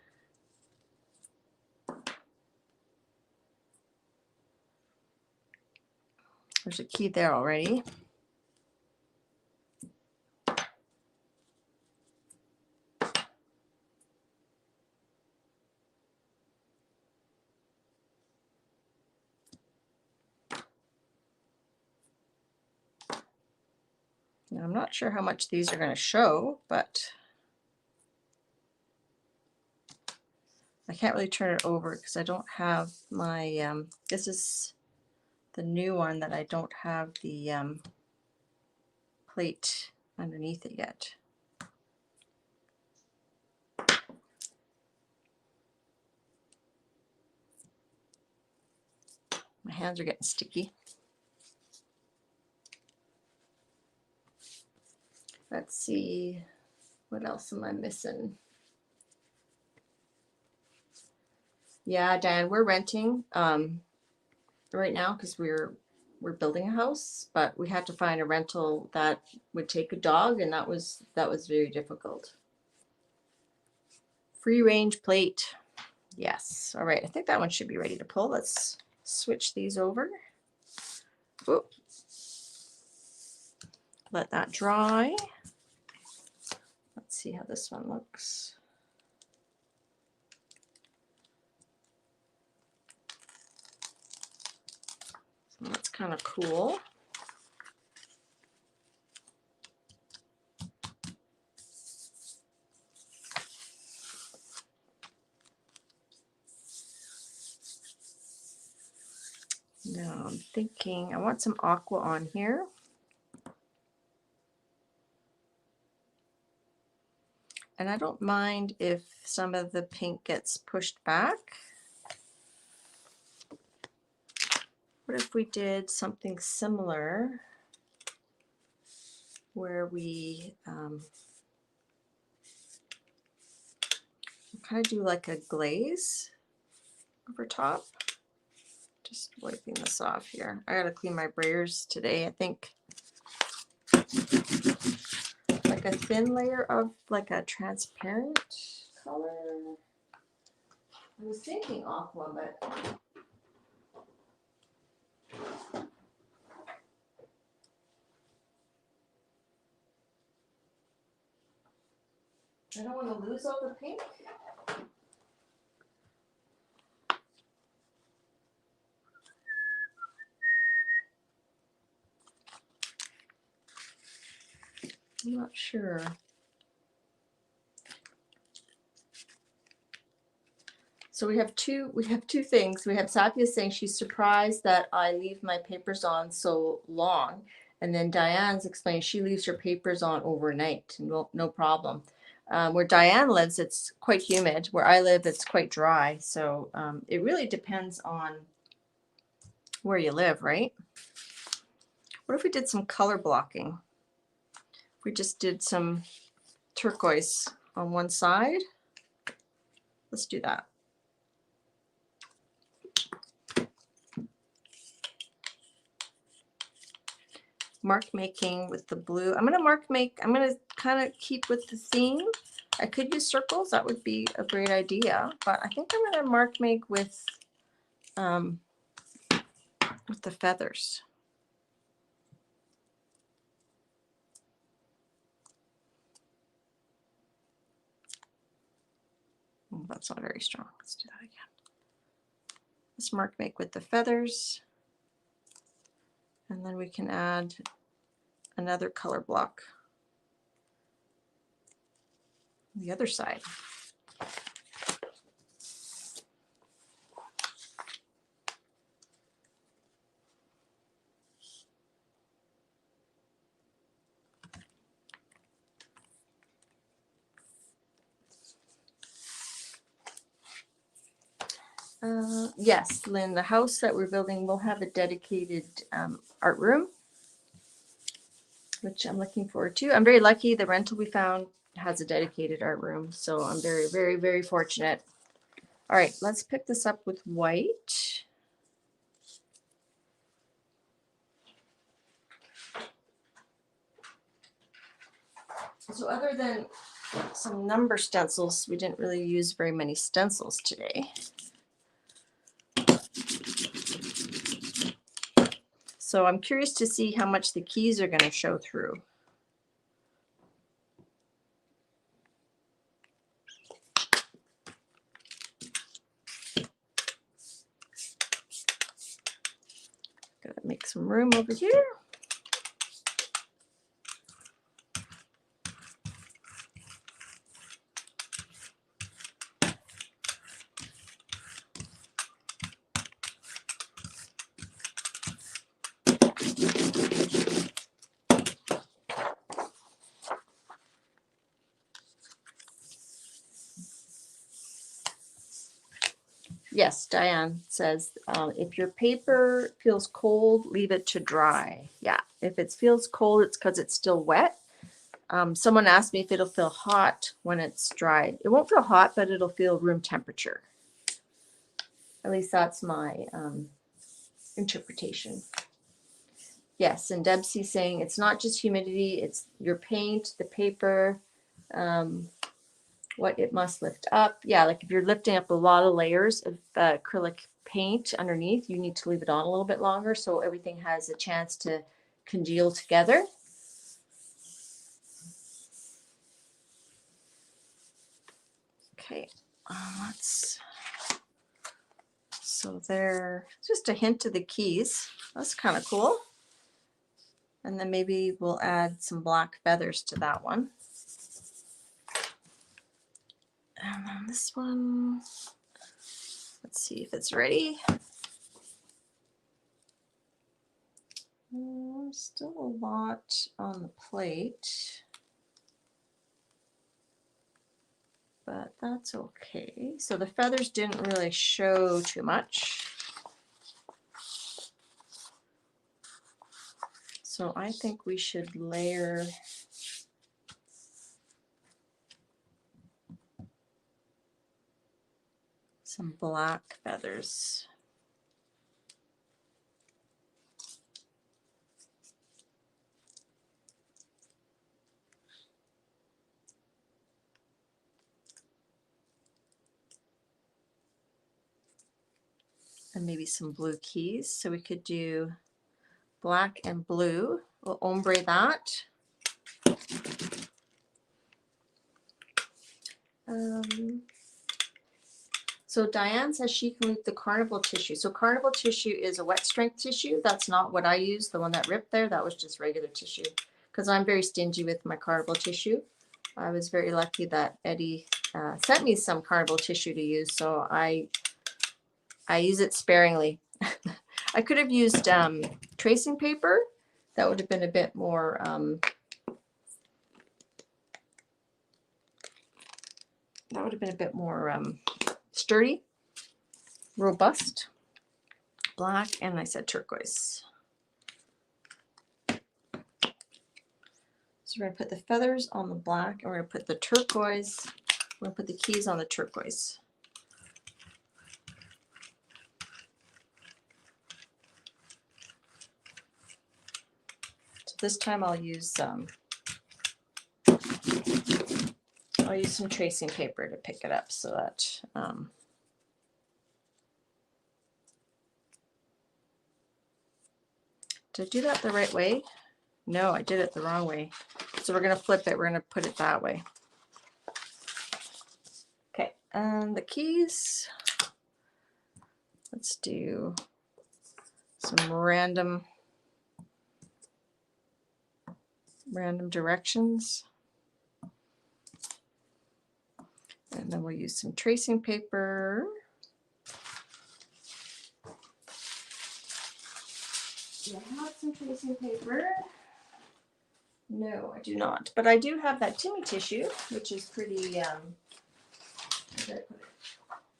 Speaker 1: There's a key there already. Now, I'm not sure how much these are going to show, but I can't really turn it over because I don't have my, this is the new one that I don't have the plate underneath it yet. My hands are getting sticky. Let's see, what else am I missing? Yeah, Dan, we're renting right now because we're building a house, but we had to find a rental that would take a dog, and that was very difficult. Free range plate. Yes. All right. I think that one should be ready to pull. Let's switch these over. Whoop. Let that dry. Let's see how this one looks. So that's kind of cool. Now I'm thinking I want some aqua on here. And I don't mind if some of the pink gets pushed back. What if we did something similar where we kind of do like a glaze over top? Just wiping this off here. I gotta clean my brayers today. I think like a thin layer of like a transparent color. I was thinking aqua, but I don't want to lose all the pink. I'm not sure. So we have two things. We have Sapia saying she's surprised that I leave my papers on so long. And then Diane's explaining she leaves her papers on overnight. No problem. Where Diane lives, it's quite humid. Where I live, it's quite dry. So it really depends on where you live, right? What if we did some color blocking? We just did some turquoise on one side. Let's do that. Mark making with the blue. I'm going to kind of keep with the theme. I could use circles. That would be a great idea. But I think I'm going to mark make with the feathers. Oh, that's not very strong. Let's do that again. Let's mark make with the feathers. And then we can add another color block on the other side. Yes, Lynn, the house that we're building will have a dedicated art room, which I'm looking forward to. I'm very lucky. The rental we found has a dedicated art room, so I'm very, very, very fortunate. All right, let's pick this up with white. So other than some number stencils, we didn't really use very many stencils today. So I'm curious to see how much the keys are going to show through. Gotta make some room over here. Yes, Diane says, if your paper feels cold, leave it to dry. Yeah, if it feels cold, it's because it's still wet. Someone asked me if it'll feel hot when it's dried. It won't feel hot, but it'll feel room temperature. At least that's my interpretation. Yes, and Debsy's saying it's not just humidity, it's your paint, the paper, what it must lift up. Yeah, like if you're lifting up a lot of layers of acrylic paint underneath, you need to leave it on a little bit longer so everything has a chance to congeal together. Okay, so there, just a hint of the keys. That's kind of cool. And then maybe we'll add some black feathers to that one. And then this one, let's see if it's ready. Still a lot on the plate, but that's okay. So the feathers didn't really show too much. So I think we should layer some black feathers. And maybe some blue keys. So we could do black and blue. We'll ombre that. So Diane says she can leave the carnival tissue. So carnival tissue is a wet strength tissue. That's not what I use. The one that ripped there, that was just regular tissue. Because I'm very stingy with my carnival tissue. I was very lucky that Eddie sent me some carnival tissue to use, so I use it sparingly. I could have used tracing paper. That would have been a bit more sturdy, robust. Black, and I said turquoise. So we're going to put the feathers on the black, and we're going to put the turquoise, we're going to put the keys on the turquoise. So this time I'll use some tracing paper to pick it up so that did I do that the right way? No, I did it the wrong way. So we're going to flip it. We're going to put it that way. Okay, and the keys. Let's do some random directions. And then we'll use some tracing paper. Do I have some tracing paper? No, I do not. But I do have that Timmy tissue, which is pretty,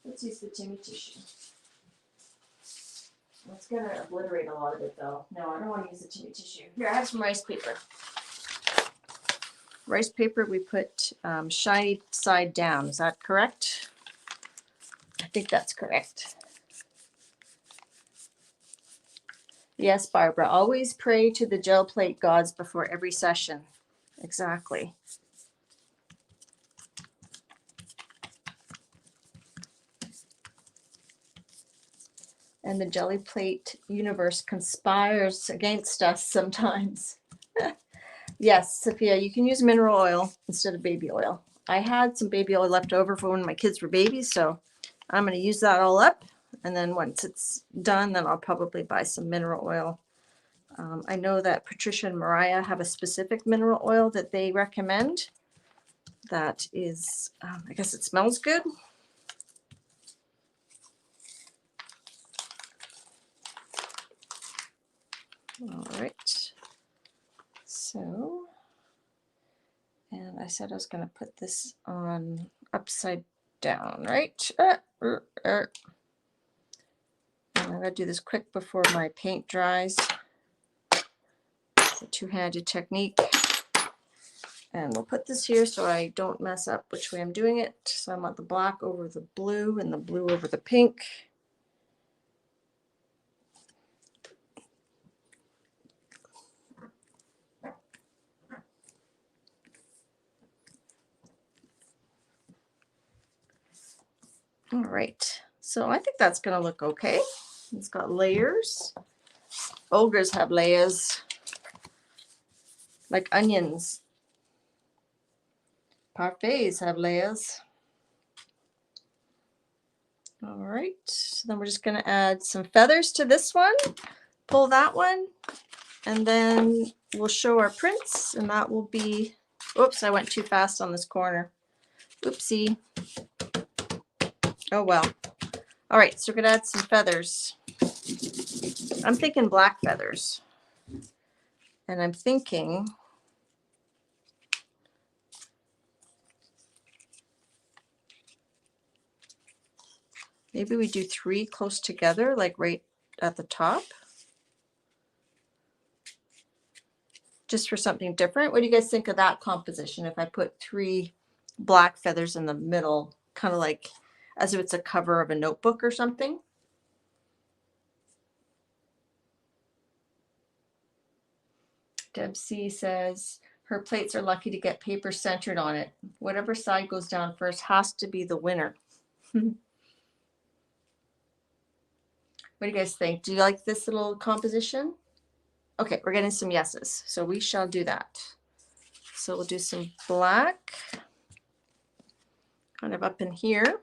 Speaker 1: let's use the Timmy tissue. It's going to obliterate a lot of it, though. No, I don't want to use the Timmy tissue. Here, I have some rice paper. Rice paper, we put shiny side down. Is that correct? I think that's correct. Yes, Barbara, always pray to the gel plate gods before every session. Exactly. And the jelly plate universe conspires against us sometimes. Yes, Sophia, you can use mineral oil instead of baby oil. I had some baby oil left over for when my kids were babies, so I'm going to use that all up. And then once it's done, then I'll probably buy some mineral oil. I know that Patricia and Mariah have a specific mineral oil that they recommend. That is, I guess it smells good. All right. So, and I said I was going to put this on upside down, right? I'm going to do this quick before my paint dries. It's a two-handed technique. And we'll put this here so I don't mess up which way I'm doing it. So I want the black over the blue and the blue over the pink. All right, so I think that's going to look okay. It's got layers. Ogres have layers, like onions. Parfaits have layers. All right, so then we're just going to add some feathers to this one, pull that one, and then we'll show our prints, and that will be, oops, I went too fast on this corner. Oopsie. Oh well. All right, so we're going to add some feathers. I'm thinking black feathers. And I'm thinking maybe we do 3 close together, like right at the top. Just for something different. What do you guys think of that composition if I put 3 black feathers in the middle, kind of like as if it's a cover of a notebook or something? Deb C says her plates are lucky to get paper centered on it. Whatever side goes down first has to be the winner. What do you guys think? Do you like this little composition? Okay, we're getting some yeses, so we shall do that. So we'll do some black kind of up in here.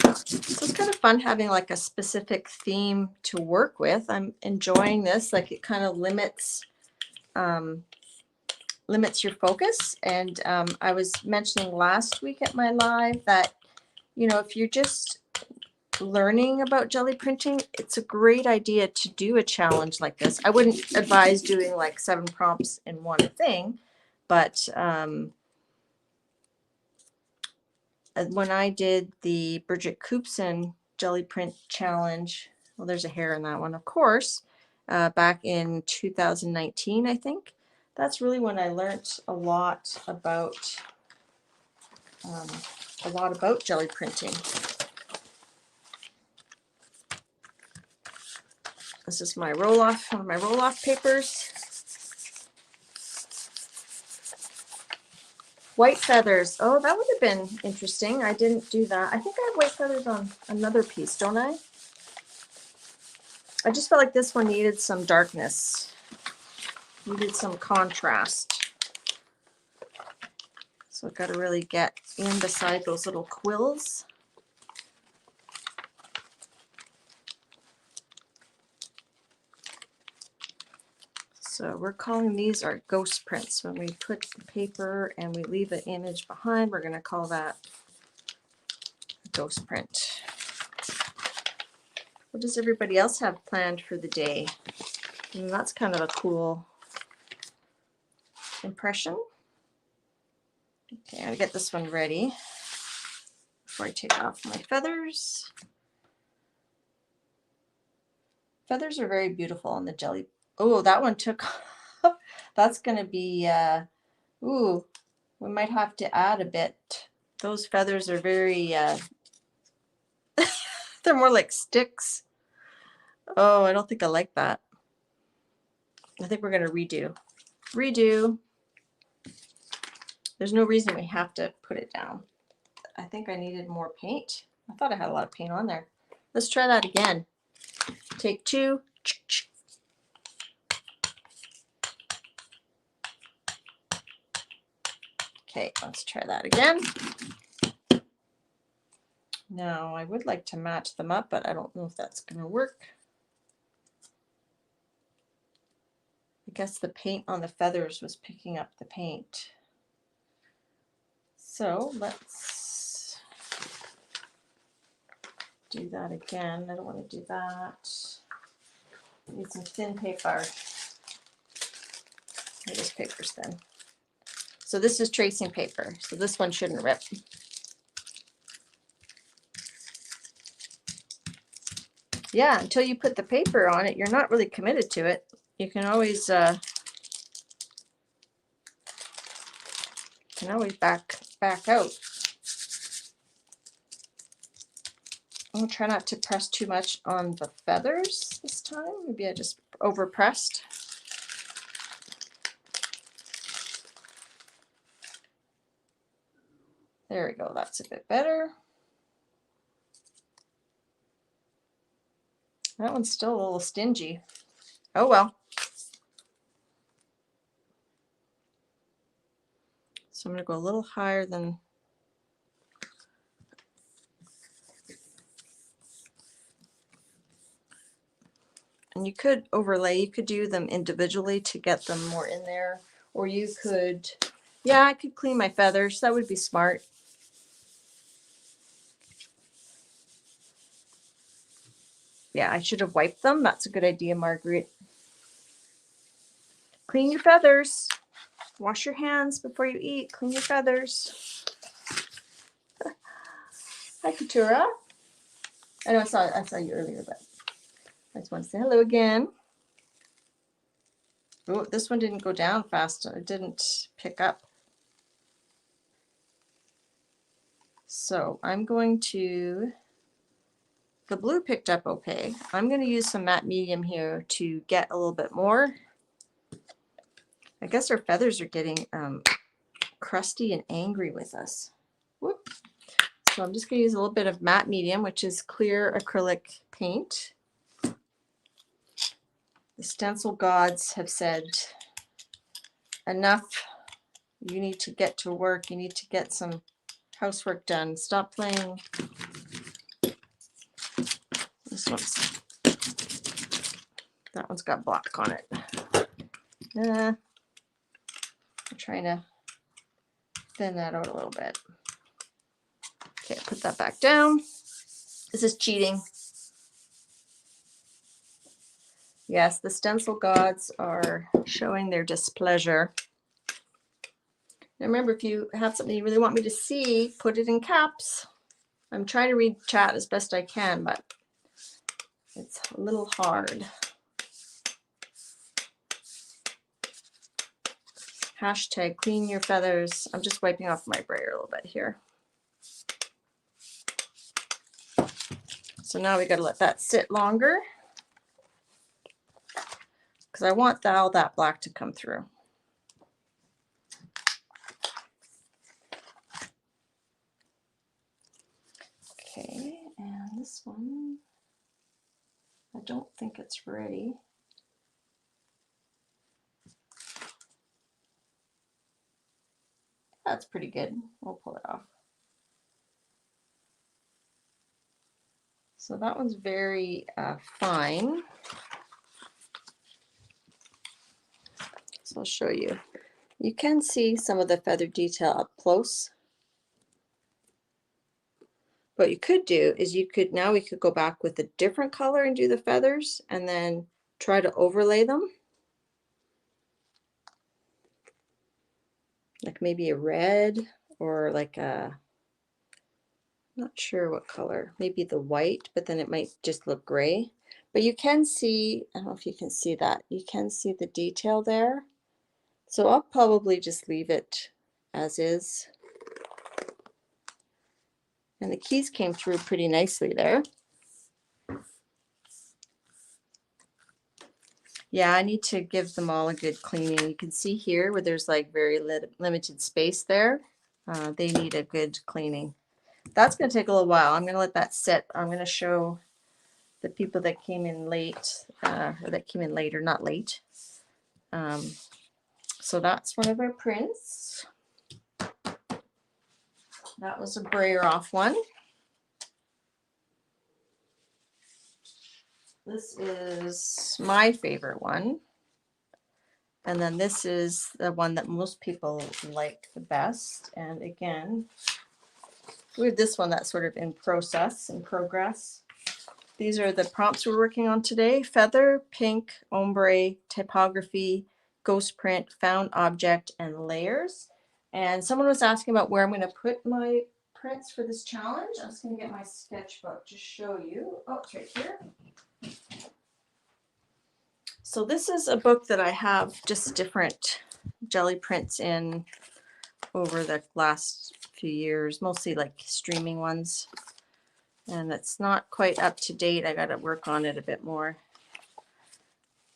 Speaker 1: So it's kind of fun having like a specific theme to work with. I'm enjoying this. Like it kind of limits your focus. And I was mentioning last week at my live that, you know, if you're just learning about jelly printing, it's a great idea to do a challenge like this. I wouldn't advise doing like 7 prompts in one thing, but when I did the Bridget Coopson jelly print challenge, well, there's a hair in that one, of course, back in 2019, I think. That's really when I learned a lot about jelly printing. This is my roll-off, one of my roll-off papers. White feathers. Oh, that would have been interesting. I didn't do that. I think I have white feathers on another piece, don't I? I just felt like this one needed some darkness. Needed some contrast. So I've got to really get in beside those little quills. So we're calling these our ghost prints. When we put the paper and we leave an image behind, we're going to call that a ghost print. What does everybody else have planned for the day? And that's kind of a cool impression. Okay, I'm going to get this one ready before I take off my feathers. Feathers are very beautiful on the jelly. Oh, that one took off. That's going to be, ooh, we might have to add a bit. Those feathers are very, they're more like sticks. Oh, I don't think I like that. I think we're going to redo. Redo. There's no reason we have to put it down. I think I needed more paint. I thought I had a lot of paint on there. Let's try that again. Take 2. Okay, let's try that again. Now, I would like to match them up, but I don't know if that's going to work. I guess the paint on the feathers was picking up the paint. So let's do that again. I don't want to do that. Need some thin paper. this paper's thin. So this is tracing paper. So this one shouldn't rip. Yeah, until you put the paper on it, you're not really committed to it. You can always back out. I'm gonna try not to press too much on the feathers this time. Maybe I just over pressed. There we go, that's a bit better. That one's still a little stingy. Oh well. So I'm gonna go a little higher than and you could overlay, you could do them individually to get them more in there, or you could, yeah, I could clean my feathers. That would be smart. Yeah, I should have wiped them. That's a good idea, Margaret. Clean your feathers. Wash your hands before you eat. Clean your feathers. Hi, Katura. I know I saw you earlier, but I just want to say hello again. Oh, this one didn't go down fast. It didn't pick up. So I'm going to, the blue picked up okay. I'm going to use some matte medium here to get a little bit more. I guess our feathers are getting crusty and angry with us. Whoop. So I'm just going to use a little bit of matte medium, which is clear acrylic paint. The stencil gods have said, enough. You need to get to work. You need to get some housework done. Stop playing. This one's, that one's got black on it. I'm trying to thin that out a little bit. Okay, put that back down. This is cheating. Yes, the stencil gods are showing their displeasure. Now remember, if you have something you really want me to see, put it in caps. I'm trying to read chat as best I can, but it's a little hard. Hashtag clean your feathers. I'm just wiping off my brayer a little bit here. So now we got to let that sit longer because I want all that black to come through. Okay, and this one, I don't think it's ready. That's pretty good. We'll pull it off. So that one's very fine. So I'll show you. You can see some of the feather detail up close. What you could do is you could, now we could go back with a different color and do the feathers and then try to overlay them. Like maybe a red or like a, I'm not sure what color, maybe the white, but then it might just look gray. But you can see, I don't know if you can see that, you can see the detail there. So I'll probably just leave it as is. And the keys came through pretty nicely there. Yeah, I need to give them all a good cleaning. You can see here where there's like very limited space there. They need a good cleaning. That's going to take a little while. I'm going to let that sit. I'm going to show the people that came in late, or that came in later, not late. So that's one of our prints. That was a brayer off one. This is my favorite one. And then this is the one that most people like the best. And again, we have this one that's sort of in progress. These are the prompts we're working on today. Feather, pink, ombre, typography, ghost print, found object, and layers. And someone was asking about where I'm going to put my prints for this challenge. I'm just going to get my sketchbook to show you. Oh, it's right here. So this is a book that I have just different jelly prints in over the last few years, mostly like streaming ones. And it's not quite up to date. I got to work on it a bit more.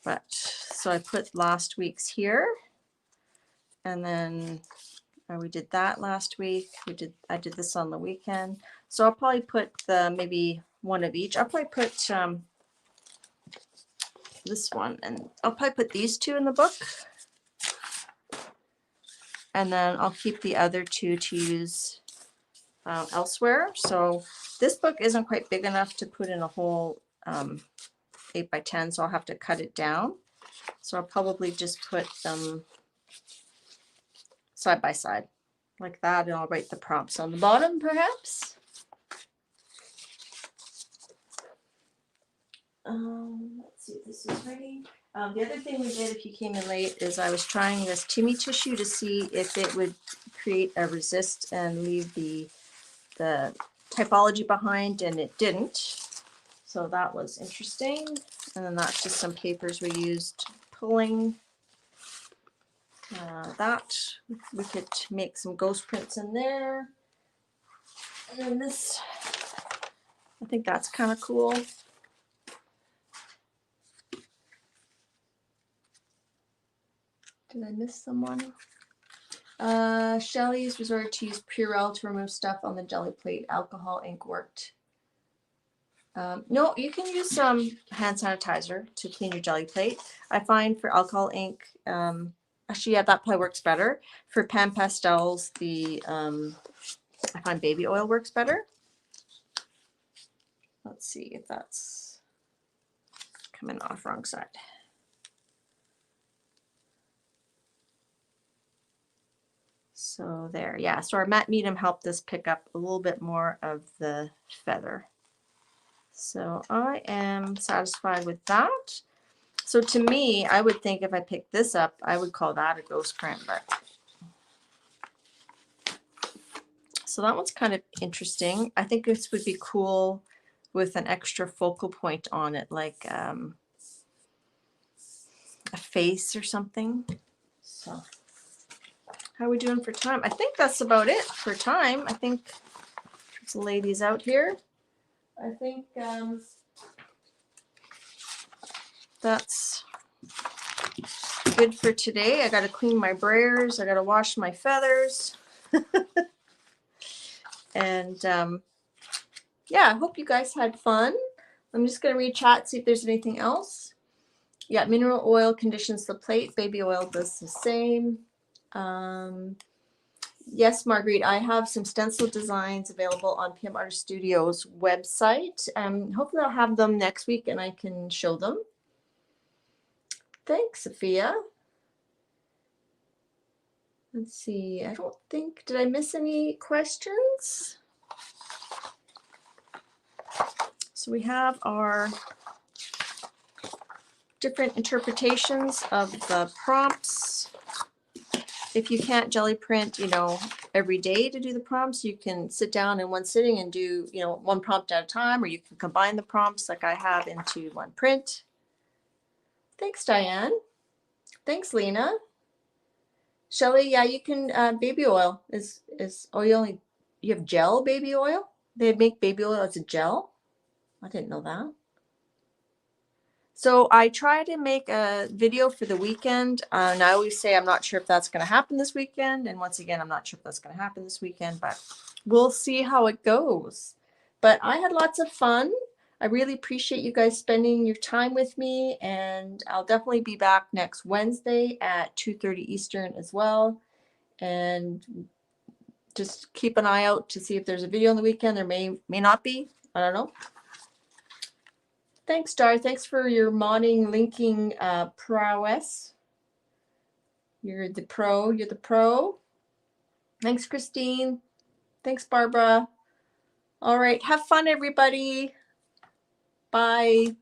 Speaker 1: But so I put last week's here, and then we did that last week. I did this on the weekend. So I'll probably put maybe one of each. I'll probably put this one, and I'll probably put these two in the book. And then I'll keep the other two to use elsewhere. So this book isn't quite big enough to put in a whole 8 by 10, so I'll have to cut it down. So I'll probably just put them side by side like that, and I'll write the prompts on the bottom perhaps. Let's see if this is ready. The other thing we did, if you came in late, is I was trying this Timmy tissue to see if it would create a resist and leave the typology behind, and it didn't. So that was interesting. And then that's just some papers we used pulling. That we could make some ghost prints in there. And then this, I think that's kind of cool. Did I miss someone? Shelley's resorted to use Purell to remove stuff on the jelly plate. Alcohol ink worked. No, you can use some hand sanitizer to clean your jelly plate. I find for alcohol ink, actually, yeah, that probably works better. For pan pastels, I find baby oil works better. Let's see if that's coming off wrong side. So there, yeah. So our matte medium helped us pick up a little bit more of the feather. So I am satisfied with that. So to me, I would think if I picked this up, I would call that a ghost print. But so that one's kind of interesting. I think this would be cool with an extra focal point on it, like a face or something. So how are we doing for time? I think that's about it for time. I think there's ladies out here. I think that's good for today. I got to clean my brayers. I got to wash my feathers. And yeah, I hope you guys had fun. I'm just going to read chat, see if there's anything else. Yeah, mineral oil conditions the plate. Baby oil does the same. Yes, Marguerite, I have some stencil designs available on PM Artist Studio's website. Hopefully I'll have them next week and I can show them. Thanks, Sophia. Let's see, I don't think, did I miss any questions? So we have our different interpretations of the prompts. If you can't jelly print, every day to do the prompts, you can sit down in one sitting and do, one prompt at a time, or you can combine the prompts like I have into one print. Thanks, Diane. Thanks, Lena. Shelley, yeah, you can, baby oil you have gel baby oil? They make baby oil as a gel? I didn't know that. So I try to make a video for the weekend, and I always say I'm not sure if that's going to happen this weekend. And once again, I'm not sure if that's going to happen this weekend, but we'll see how it goes. But I had lots of fun. I really appreciate you guys spending your time with me, and I'll definitely be back next Wednesday at 2:30 Eastern as well. And just keep an eye out to see if there's a video on the weekend. There may not be. I don't know. Thanks, Dar. Thanks for your modding linking prowess. You're the pro. You're the pro. Thanks, Christine. Thanks, Barbara. All right. Have fun, everybody. Bye.